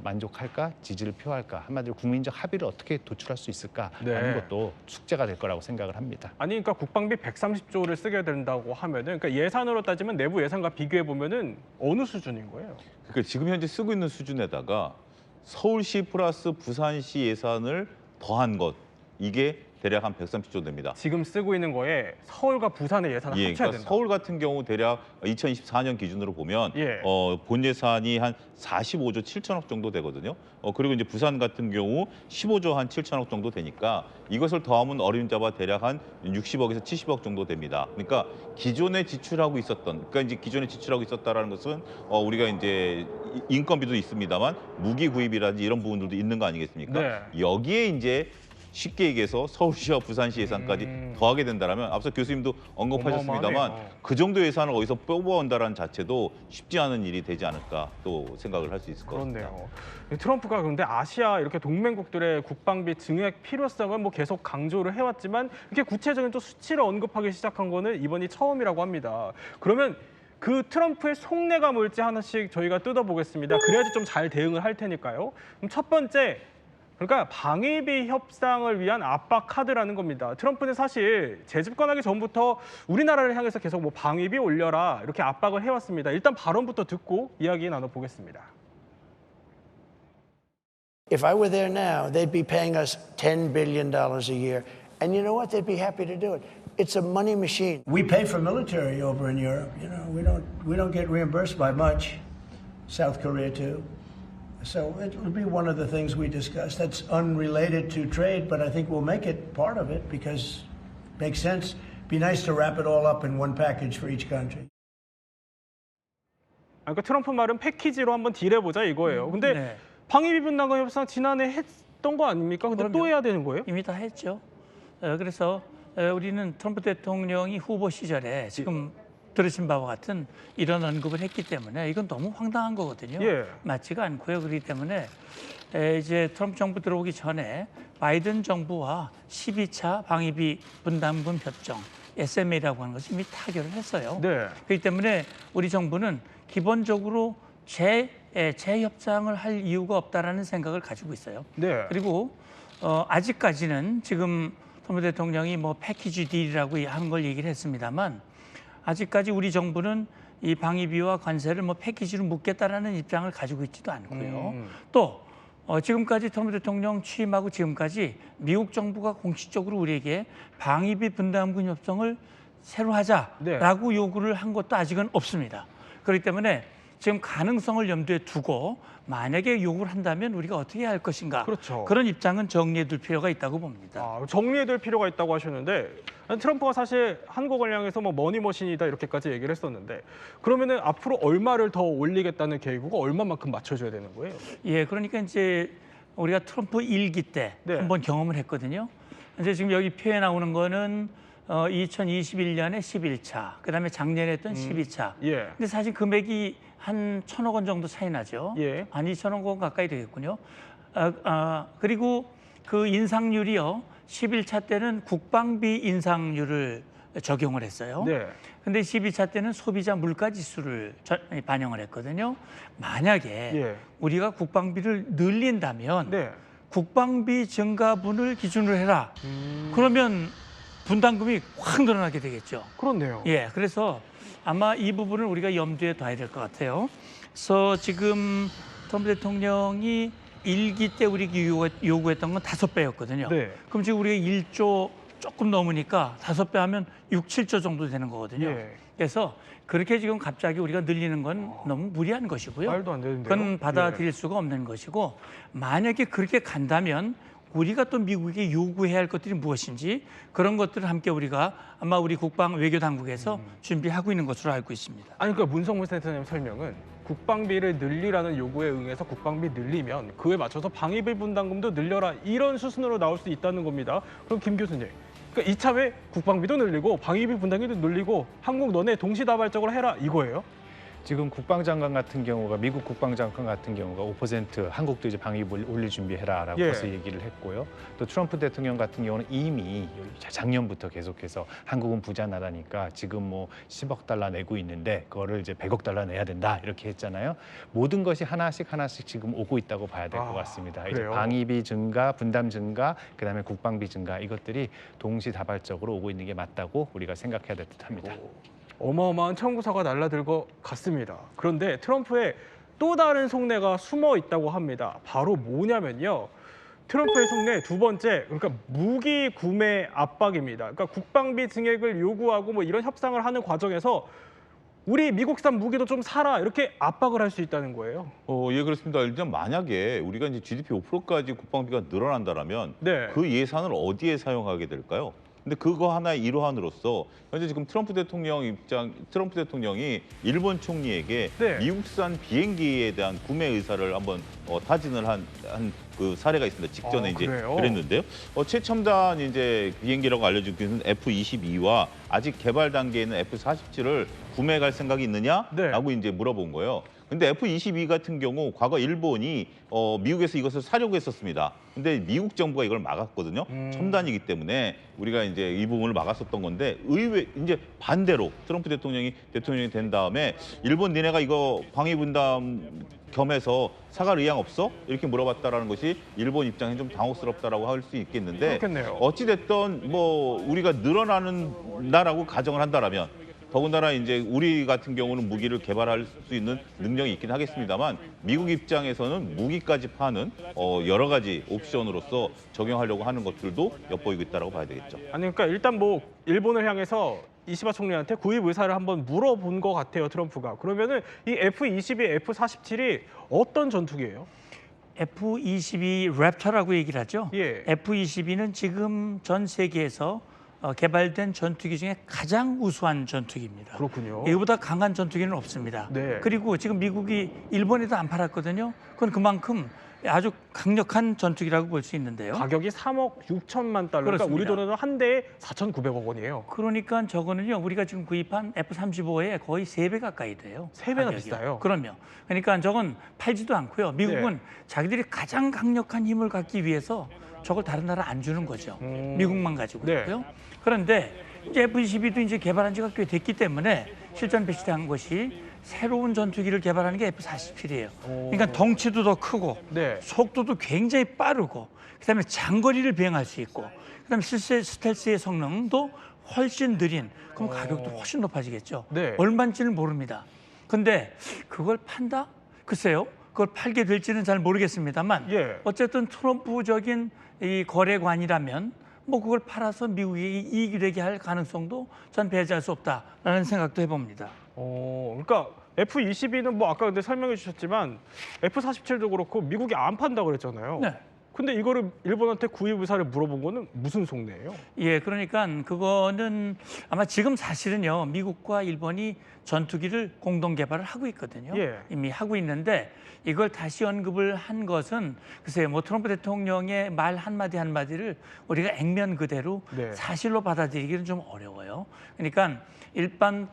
만족할까, 지지를 표할까, 한마디로 국민적 합의를 어떻게 도출할 수 있을까라는 네. 것도 숙제가 될 거라고 생각을 합니다. 아니 그러니까 국방비 130조를 쓰게 된다고 하면은 그러니까 예산으로 따지면 내부 예산과 비교해 보면은 어느 수준인 거예요? 그러니까 지금 현재 쓰고 있는 수준에다가 서울시 플러스 부산시 예산을 더한 것 이게 대략 한 130조 됩니다. 지금 쓰고 있는 거에 서울과 부산의 예산을 예, 합쳐야 그러니까 된다. 서울 같은 경우 대략 2024년 기준으로 보면 예. 본 예산이 한 45조 7천억 정도 되거든요. 그리고 이제 부산 같은 경우 15조 한 7천억 정도 되니까 이것을 더하면 어림잡아 대략 한 60억에서 70억 정도 됩니다. 그러니까 기존에 지출하고 있었던, 그러니까 이제 기존에 지출하고 있었다라는 것은 우리가 이제 인건비도 있습니다만 무기 구입이라든지 이런 부분들도 있는 거 아니겠습니까? 네. 여기에 이제 쉽게 얘기해서 서울시와 부산시 예산까지 더하게 된다면 앞서 교수님도 언급하셨습니다만 어마어마하네요. 그 정도 예산을 어디서 뽑아온다는 자체도 쉽지 않은 일이 되지 않을까 또 생각을 할 수 있을 것 같습니다. 그렇네요. 트럼프가 그런데 아시아 이렇게 동맹국들의 국방비 증액 필요성은 뭐 계속 강조를 해왔지만 이렇게 구체적인 또 수치를 언급하기 시작한 거는 이번이 처음이라고 합니다. 그러면 그 트럼프의 속내가 뭘지 하나씩 저희가 뜯어보겠습니다. 그래야지 좀 잘 대응을 할 테니까요. 그럼 첫 번째, 그러니까 방위비 협상을 위한 압박 카드라는 겁니다. 트럼프는 사실 재집권하기 전부터 우리나라를 향해서 계속 뭐 방위비 올려라 이렇게 압박을 해왔습니다. 일단 발언부터 듣고 이야기 나눠보겠습니다. If I were there now, they'd be paying us $10 billion a year. And you know what? They'd be happy to do it. It's a money machine. We pay for military over in Europe. You know, we don't get reimbursed by much. South Korea too. So it'll be one of the things we discuss. That's unrelated to trade, but I think we'll make it part of it because it makes sense. Be nice to wrap it all up in one package for each country. 그러니까 트럼프 말은 패키지로 한번 딜해보자 이거예요. 근데 네. 방위비 분담금 협상 지난해 했던 거 아닙니까? 근데 또 해야 되는 거예요? 이미 다 했죠. 그래서 우리는 트럼프 대통령이 후보 시절에 지금 들으신 바와 같은 이런 언급을 했기 때문에 이건 너무 황당한 거거든요. 예. 맞지가 않고요. 그렇기 때문에 이제 트럼프 정부 들어오기 전에 바이든 정부와 12차 방위비 분담금 협정 SMA라고 하는 것을 이미 타결을 했어요. 네. 그렇기 때문에 우리 정부는 기본적으로 재협상을 할 이유가 없다라는 생각을 가지고 있어요. 네. 그리고 아직까지는 지금 트럼프 대통령이 뭐 패키지 딜이라고 하는 걸 얘기를 했습니다만 아직까지 우리 정부는 이 방위비와 관세를 뭐 패키지로 묶겠다라는 입장을 가지고 있지도 않고요. 또 지금까지 트럼프 대통령 취임하고 지금까지 미국 정부가 공식적으로 우리에게 방위비 분담금 협정을 새로 하자라고 요구를 한 것도 아직은 없습니다. 그렇기 때문에 지금 가능성을 염두에 두고 만약에 요구를 한다면 우리가 어떻게 할 것인가. 그렇죠. 그런 입장은 정리해둘 필요가 있다고 봅니다. 정리해둘 필요가 있다고 하셨는데 트럼프가 사실 한국을 향해서 뭐 머니머신이다 이렇게까지 얘기를 했었는데 그러면은 앞으로 얼마를 더 올리겠다는 계획이고 얼마만큼 맞춰줘야 되는 거예요? 예, 그러니까 이제 우리가 트럼프 1기 때 한번 경험을 했거든요. 이제 지금 여기 표에 나오는 거는 2021년에 11차, 그다음에 작년에 했던 12차. 예. 근데 사실 금액이 한 1,000억 원 정도 차이 나죠. 예. 한 2,000억 원 가까이 되겠군요. 그리고 그 인상률이요. 11차 때는 국방비 인상률을 적용을 했어요. 네. 근데 12차 때는 소비자 물가 지수를 반영을 했거든요. 만약에 우리가 국방비를 늘린다면 국방비 증가분을 기준으로 해라. 그러면 분담금이 확 늘어나게 되겠죠. 그렇네요. 예, 그래서 아마 이 부분을 우리가 염두에 둬야 될 것 같아요. 그래서 지금 트럼프 대통령이 일기 때 우리가 요구했던 건 5배였거든요. 네. 그럼 지금 우리가 1조 조금 넘으니까 5배 하면 6, 7조 정도 되는 거거든요. 예. 그래서 그렇게 지금 갑자기 우리가 늘리는 건 너무 무리한 것이고요. 말도 안 되는데요. 그건 받아들일 수가 없는 것이고, 만약에 그렇게 간다면 우리가 또 미국에게 요구해야 할 것들이 무엇인지 그런 것들을 함께 우리가 아마 우리 국방 외교 당국에서 준비하고 있는 것으로 알고 있습니다. 아니 그러니까 문성문 센터장님 설명은 국방비를 늘리라는 요구에 응해서 국방비 늘리면 그에 맞춰서 방위비 분담금도 늘려라 이런 수순으로 나올 수 있다는 겁니다. 그럼 김 교수님, 그러니까 이참에 국방비도 늘리고 방위비 분담금도 늘리고 한국 너네 동시다발적으로 해라 이거예요? 지금 국방장관 같은 경우가 미국 국방장관 같은 경우가 5% 한국도 이제 방위비 올릴 준비해라라고 예. 벌써 얘기를 했고요. 또 트럼프 대통령 같은 경우는 이미 작년부터 계속해서 한국은 부자 나라니까 지금 뭐 10억 달러 내고 있는데 그거를 이제 100억 달러 내야 된다 이렇게 했잖아요. 모든 것이 하나씩 지금 오고 있다고 봐야 될 것 같습니다. 이제 그래요? 방위비 증가, 분담 증가, 그다음에 국방비 증가 이것들이 동시다발적으로 오고 있는 게 맞다고 우리가 생각해야 될 듯합니다. 어마어마한 청구서가 날라들 것 같습니다. 그런데 트럼프의 또 다른 속내가 숨어 있다고 합니다. 바로 뭐냐면요. 트럼프의 속내 두 번째, 그러니까 무기 구매 압박입니다. 그러니까 국방비 증액을 요구하고 뭐 이런 협상을 하는 과정에서 우리 미국산 무기도 좀 사라 이렇게 압박을 할 수 있다는 거예요. 예, 그렇습니다. 일단 만약에 우리가 이제 GDP 5%까지 국방비가 늘어난다면 네. 그 예산을 어디에 사용하게 될까요? 근데 그거 하나의 일환으로서 현재 지금 트럼프 대통령이 일본 총리에게 네. 미국산 비행기에 대한 구매 의사를 한번 타진을 한 그 사례가 있습니다. 직전에 이제 그래요? 그랬는데요. 최첨단 이제 비행기라고 알려지고 있는 F-22와 아직 개발 단계에 있는 F-47을 구매해 갈 생각이 있느냐라고 네. 이제 물어본 거예요. 근데 F-22 같은 경우 과거 일본이 미국에서 이것을 사려고 했었습니다. 근데 미국 정부가 이걸 막았거든요. 첨단이기 때문에 우리가 이제 이 부분을 막았었던 건데 의외 이제 반대로 트럼프 대통령이 된 다음에 일본 니네가 이거 방위 분담 겸해서 사갈 의향 없어? 이렇게 물어봤다라는 것이 일본 입장에 좀 당혹스럽다라고 할 수 있겠는데 그렇겠네요. 어찌 됐든 뭐 우리가 늘어나는다라고 가정을 한다라면 더군다나 이제 우리 같은 경우는 무기를 개발할 수 있는 능력이 있긴 하겠습니다만 미국 입장에서는 무기까지 파는 여러 가지 옵션으로서 적용하려고 하는 것들도 엿보이고 있다고 봐야 되겠죠. 아니 그러니까 일단 뭐 일본을 향해서 이시바 총리한테 구입 의사를 한번 물어본 것 같아요, 트럼프가. 그러면은 이 F-22, F-47이 어떤 전투기예요? F-22 랩터라고 얘기를 하죠. 예. F-22는 지금 전 세계에서 개발된 전투기 중에 가장 우수한 전투기입니다. 그렇군요. 이보다 강한 전투기는 없습니다. 네. 그리고 지금 미국이 일본에도 안 팔았거든요. 그건 그만큼 아주 강력한 전투기라고 볼 수 있는데요. 가격이 3억 6천만 달러, 그러니까 우리 그렇습니다. 돈으로 한 대에 4,900억 원이에요. 그러니까 저거는요, 우리가 지금 구입한 F-35에 거의 3배 가까이 돼요. 3배나 가격이. 비싸요? 그럼요. 그러니까 저건 팔지도 않고요. 미국은 네. 자기들이 가장 강력한 힘을 갖기 위해서 저걸 다른 나라 안 주는 거죠. 미국만 가지고 네. 있고요. 그런데 이제 F-22도 이제 개발한 지가 꽤 됐기 때문에 실전 배치한 것이 새로운 전투기를 개발하는 게 F-47이에요. 그러니까 덩치도 더 크고 네. 속도도 굉장히 빠르고 그다음에 장거리를 비행할 수 있고 그다음에 스텔스의 성능도 훨씬 느린 그럼 가격도 훨씬 높아지겠죠. 네. 얼마인지는 모릅니다. 근데 그걸 판다? 글쎄요. 그걸 팔게 될지는 잘 모르겠습니다만 예. 어쨌든 트럼프적인 이 거래관이라면 뭐 그걸 팔아서 미국이 이익이 되게 할 가능성도 전 배제할 수 없다라는 생각도 해봅니다. 그러니까 F-22는 뭐 아까 근데 설명해 주셨지만 F-47도 그렇고 미국이 안 판다고 그랬잖아요. 네. 근데 이거를 일본한테 구입 의사를 물어본 거는 무슨 속내예요? 예, 그러니까 그거는 아마 지금 사실은요 미국과 일본이 전투기를 공동 개발을 하고 있거든요. 예. 이미 하고 있는데 이걸 다시 언급을 한 것은 글쎄요, 뭐 트럼프 대통령의 말 한마디 한마디를 우리가 액면 그대로 네. 사실로 받아들이기는 좀 어려워요. 그러니까 일반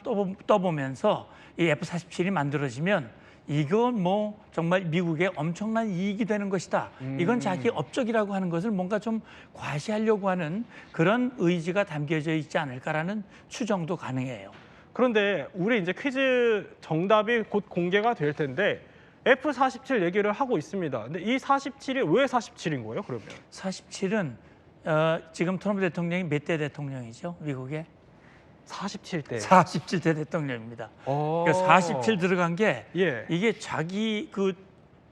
떠보면서 이 F-47이 만들어지면 이건 뭐 정말 미국에 엄청난 이익이 되는 것이다. 이건 자기 업적이라고 하는 것을 뭔가 좀 과시하려고 하는 그런 의지가 담겨져 있지 않을까라는 추정도 가능해요. 그런데 우리 이제 퀴즈 정답이 곧 공개가 될 텐데 F-47 얘기를 하고 있습니다. 근데 이 47이 왜 47인 거예요, 그러면? 47은 지금 트럼프 대통령이 몇 대 대통령이죠, 미국에? 47대. 47대 대통령입니다. 그러니까 47 들어간 게 예. 이게 자기 그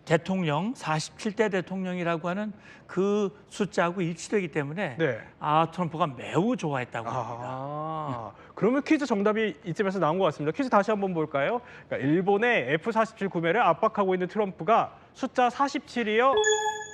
대통령 47대 대통령이라고 하는 그 숫자하고 일치되기 때문에 네. 트럼프가 매우 좋아했다고 합니다. 그러면 퀴즈 정답이 이쯤에서 나온 것 같습니다. 퀴즈 다시 한번 볼까요? 그러니까 일본의 F-47 구매를 압박하고 있는 트럼프가 숫자 47이요.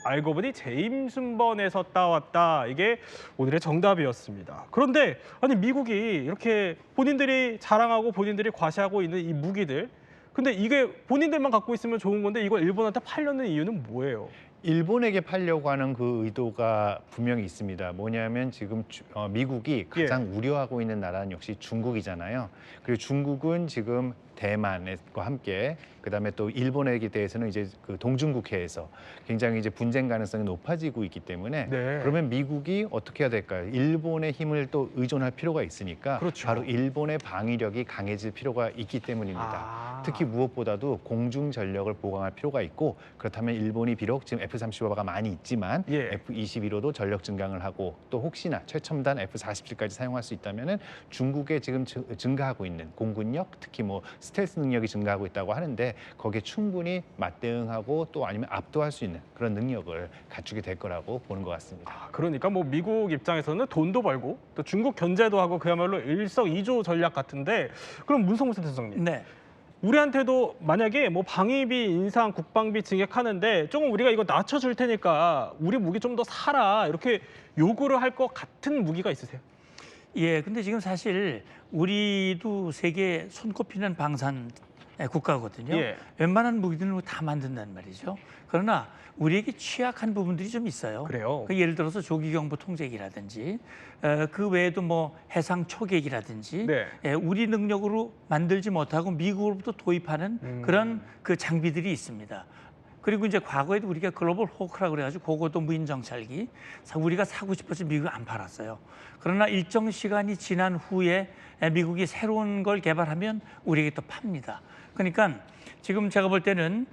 알고 보니 제임슨번에서 따왔다. 이게 오늘의 정답이었습니다. 그런데 아니 미국이 이렇게 본인들이 자랑하고 본인들이 과시하고 있는 이 무기들, 근데 이게 본인들만 갖고 있으면 좋은 건데 이걸 일본한테 팔려는 이유는 뭐예요? 일본에게 팔려고 하는 그 의도가 분명히 있습니다. 뭐냐면 지금 미국이 가장 우려하고 있는 나라는 역시 중국이잖아요. 그리고 중국은 지금 대만과 함께 그다음에 또 일본에 대해서는 이제 그 동중국해에서 굉장히 이제 분쟁 가능성이 높아지고 있기 때문에 그러면 미국이 어떻게 해야 될까요? 일본의 힘을 또 의존할 필요가 있으니까 바로 일본의 방위력이 강해질 필요가 있기 때문입니다. 특히 무엇보다도 공중 전력을 보강할 필요가 있고 그렇다면 일본이 비록 지금 F-35가 많이 있지만 F-22로도 전력 증강을 하고 또 혹시나 최첨단 F-47까지 사용할 수 있다면은 중국에 지금 증가하고 있는 공군력 특히 뭐 스텔스 능력이 증가하고 있다고 하는데 거기에 충분히 맞대응하고 또 아니면 압도할 수 있는 그런 능력을 갖추게 될 거라고 보는 것 같습니다. 그러니까 뭐 미국 입장에서는 돈도 벌고 또 중국 견제도 하고 그야말로 일석이조 전략 같은데 그럼 문성무 센터장님. 네. 우리한테도 만약에 뭐 방위비 인상, 국방비 증액하는데 조금 우리가 이거 낮춰줄 테니까 우리 무기 좀 더 사라 이렇게 요구를 할 것 같은 무기가 있으세요? 예, 근데 지금 사실 우리도 세계 손꼽히는 방산 국가거든요. 웬만한 무기들은 다 만든단 말이죠. 그러나 우리에게 취약한 부분들이 좀 있어요. 그래요? 예를 들어서 조기경보 통제기라든지 그 외에도 뭐 해상 초계기라든지 우리 능력으로 만들지 못하고 미국으로부터 도입하는 그런 그 장비들이 있습니다. 그리고 이제 과거에도 우리가 글로벌 호크라 그래가지고 고고도 무인 정찰기 우리가 사고 싶어서 미국이 안 팔았어요. 그러나 일정 시간이 지난 후에 미국이 새로운 걸 개발하면 우리에게 또 팝니다. 그러니까 지금 제가 볼 때는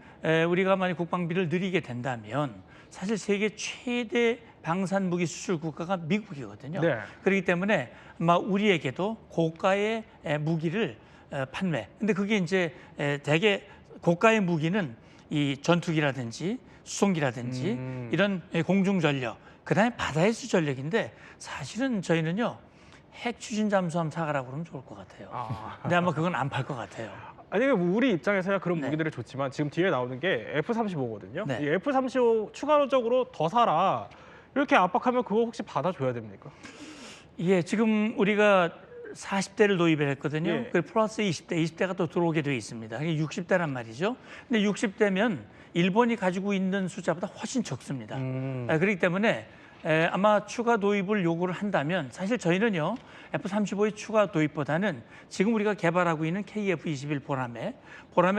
우리가 만약 국방비를 늘리게 된다면 사실 세계 최대 방산 무기 수출 국가가 미국이거든요. 그렇기 때문에 아마 우리에게도 고가의 무기를 판매. 근데 그게 이제 대개 고가의 무기는 이 전투기라든지 수송기라든지 이런 공중 전력, 그다음에 바다의 수 전력인데 사실은 저희는요 핵 추진 잠수함 사가라고 그러면 좋을 것 같아요. 근데 아마 그건 안 팔 것 같아요. 아니 우리 입장에서야 그런 무기들이 좋지만 지금 뒤에 나오는 게 F-35거든요. 이 F-35 추가적으로 더 사라 이렇게 압박하면 그거 혹시 받아줘야 됩니까? 예, 지금 우리가 40대를 도입을 했거든요. 그 플러스 20대가 또 들어오게 돼 있습니다. 60대란 말이죠. 근데 60대면 일본이 가지고 있는 숫자보다 훨씬 적습니다. 그렇기 때문에 아마 추가 도입을 요구를 한다면 사실 저희는요 F-35의 추가 도입보다는 지금 우리가 개발하고 있는 KF-21 보라매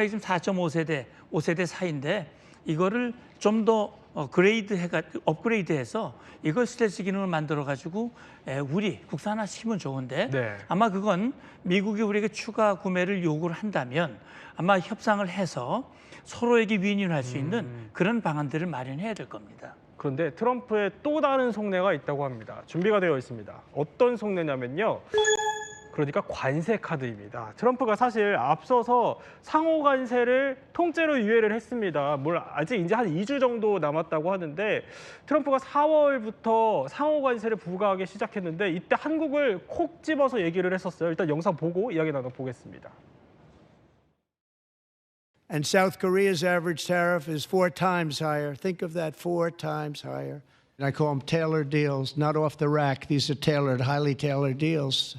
지금 4.5세대, 5세대 사이인데 이거를 좀 더 업그레이드해서 이걸 스텔스 기능을 만들어가지고 우리 국산화시키면 좋은데 아마 그건 미국이 우리에게 추가 구매를 요구를 한다면 아마 협상을 해서 서로에게 윈윈할 수 있는 그런 방안들을 마련해야 될 겁니다. 그런데 트럼프의 또 다른 속내가 있다고 합니다. 준비가 되어 있습니다. 어떤 속내냐면요. 그러니까 관세 카드입니다. 트럼프가 사실 앞서서 상호 관세를 통째로 유예를 했습니다. 아직 이제 한 2주 정도 남았다고 하는데 트럼프가 4월부터 상호 관세를 부과하기 시작했는데 이때 한국을 콕 집어서 얘기를 했었어요. 일단 영상 보고 이야기 나눠보겠습니다. And South Korea's average tariff is 4 times higher. Think of that, 4 times higher. And I call them tailored deals, not off the rack. These are tailored, highly tailored deals.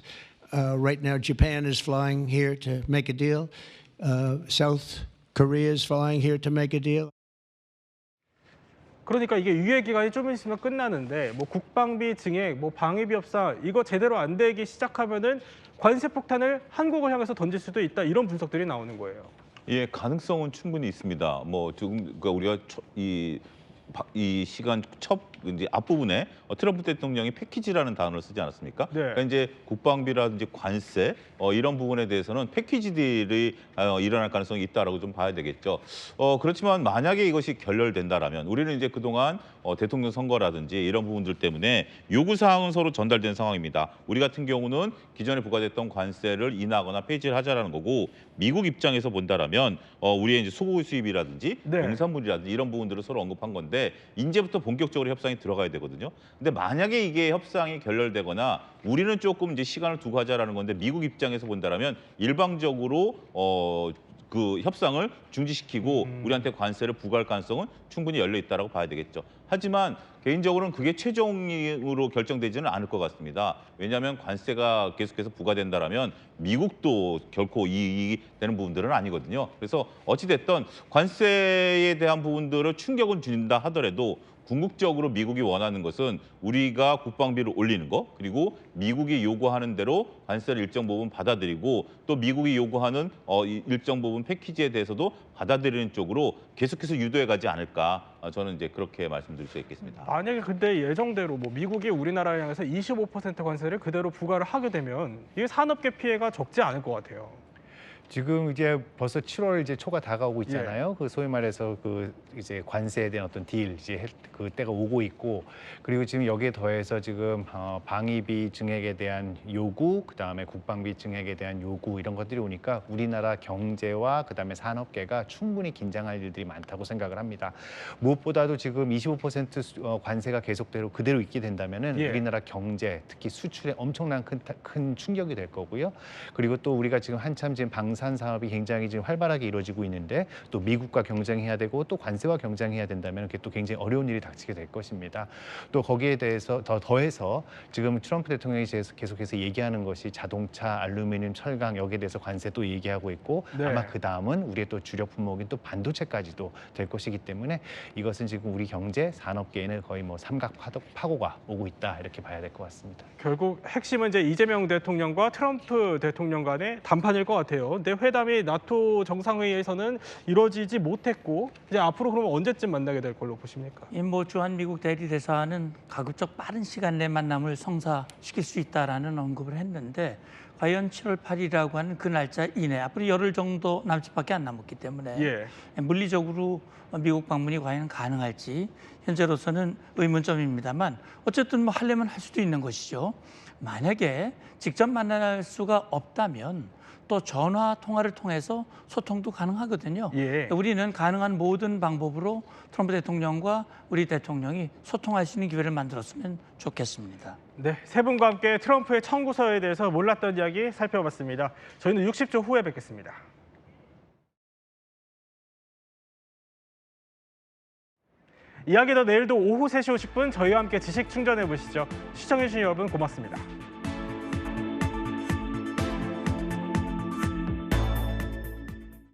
Right now, Japan is flying here to make a deal. South Korea is flying here to make a deal. 그러니까 이게 유예 기간이 좀 있으면 끝나는데 뭐 국방비 증액, 뭐 방위비 협상 이거 제대로 안 되기 시작하면은 관세 폭탄을 한국을 향해서 던질 수도 있다 이런 분석들이 나오는 거예요. 예, 가능성은 충분히 있습니다. 뭐 지금 그러니까 우리가 이 이 시간 첫 이제 앞부분에 트럼프 대통령이 패키지라는 단어를 쓰지 않았습니까? 네. 그러니까 이제 국방비라든지 관세 이런 부분에 대해서는 패키지들이 일어날 가능성이 있다라고 좀 봐야 되겠죠. 그렇지만 만약에 이것이 결렬된다라면 우리는 이제 그동안 대통령 선거라든지 이런 부분들 때문에 요구 사항은 서로 전달된 상황입니다. 우리 같은 경우는 기존에 부과됐던 관세를 인하하거나 폐지를 하자라는 거고 미국 입장에서 본다라면 우리의 이제 소고기 수입이라든지 네. 농산물이라든지 이런 부분들을 서로 언급한 건데 이제부터 본격적으로 협상이 들어가야 되거든요. 근데 만약에 이게 협상이 결렬되거나 우리는 조금 이제 시간을 두고 하자라는 건데 미국 입장에서 본다라면 일방적으로 그 협상을 중지시키고 우리한테 관세를 부과할 가능성은 충분히 열려 있다라고 봐야 되겠죠. 하지만 개인적으로는 그게 최종으로 결정되지는 않을 것 같습니다. 왜냐하면 관세가 계속해서 부과된다라면 미국도 결코 이익이 되는 부분들은 아니거든요. 그래서 어찌됐든 관세에 대한 부분들을 충격은 준다 하더라도 궁극적으로 미국이 원하는 것은 우리가 국방비를 올리는 거, 그리고 미국이 요구하는 대로 관세를 일정 부분 받아들이고 또 미국이 요구하는 일정 부분 패키지에 대해서도 받아들이는 쪽으로 계속해서 유도해 가지 않을까, 저는 이제 그렇게 말씀드릴 수 있겠습니다. 만약에 근데 예정대로 뭐 미국이 우리나라에 향해서 25% 관세를 그대로 부과를 하게 되면 이게 산업계 피해가 적지 않을 것 같아요. 지금 이제 벌써 7월 이제 초가 다가오고 있잖아요. 예. 그 소위 말해서 그 이제 관세에 대한 어떤 딜 이제 그 때가 오고 있고, 그리고 지금 여기에 더해서 지금 방위비 증액에 대한 요구, 그다음에 국방비 증액에 대한 요구 이런 것들이 오니까 우리나라 경제와 그다음에 산업계가 충분히 긴장할 일들이 많다고 생각을 합니다. 무엇보다도 지금 25% 관세가 계속대로 그대로 있게 된다면은 예. 우리나라 경제, 특히 수출에 엄청난 큰 충격이 될 거고요. 그리고 또 우리가 지금 한참 지금 방산 사업이 굉장히 지금 활발하게 이루어지고 있는데 또 미국과 경쟁해야 되고 또 관세와 경쟁해야 된다면 그게 또 굉장히 어려운 일이 닥치게 될 것입니다. 또 거기에 대해서 더해서 지금 트럼프 대통령이 계속해서 얘기하는 것이 자동차, 알루미늄, 철강 여기에 대해서 관세 또 얘기하고 있고 네. 아마 그 다음은 우리의 또 주력 품목인 또 반도체까지도 될 것이기 때문에 이것은 지금 우리 경제, 산업계에는 거의 뭐 삼각 파고가 오고 있다 이렇게 봐야 될 것 같습니다. 결국 핵심은 이제 이재명 대통령과 트럼프 대통령 간의 담판일 것 같아요. 근데 회담이 나토 정상회의에서는 이루어지지 못했고 이제 앞으로 그러면 언제쯤 만나게 될 걸로 보십니까? 뭐 주한 미국 대리대사는 가급적 빠른 시간 내 만남을 성사시킬 수 있다라는 언급을 했는데 과연 7월 8일이라고 하는 그 날짜 이내 앞으로 열흘 정도 남짓밖에 안 남았기 때문에 예. 물리적으로 미국 방문이 과연 가능할지 현재로서는 의문점입니다만 어쨌든 뭐 하려면 할 수도 있는 것이죠. 만약에 직접 만날 수가 없다면 또 전화 통화를 통해서 소통도 가능하거든요. 예. 우리는 가능한 모든 방법으로 트럼프 대통령과 우리 대통령이 소통할 수 있는 기회를 만들었으면 좋겠습니다. 네, 세 분과 함께 트럼프의 청구서에 대해서 몰랐던 이야기 살펴봤습니다. 저희는 60초 후에 뵙겠습니다. 이야기 더 내일도 오후 3시 50분 저희와 함께 지식 충전해 보시죠. 시청해주신 여러분 고맙습니다.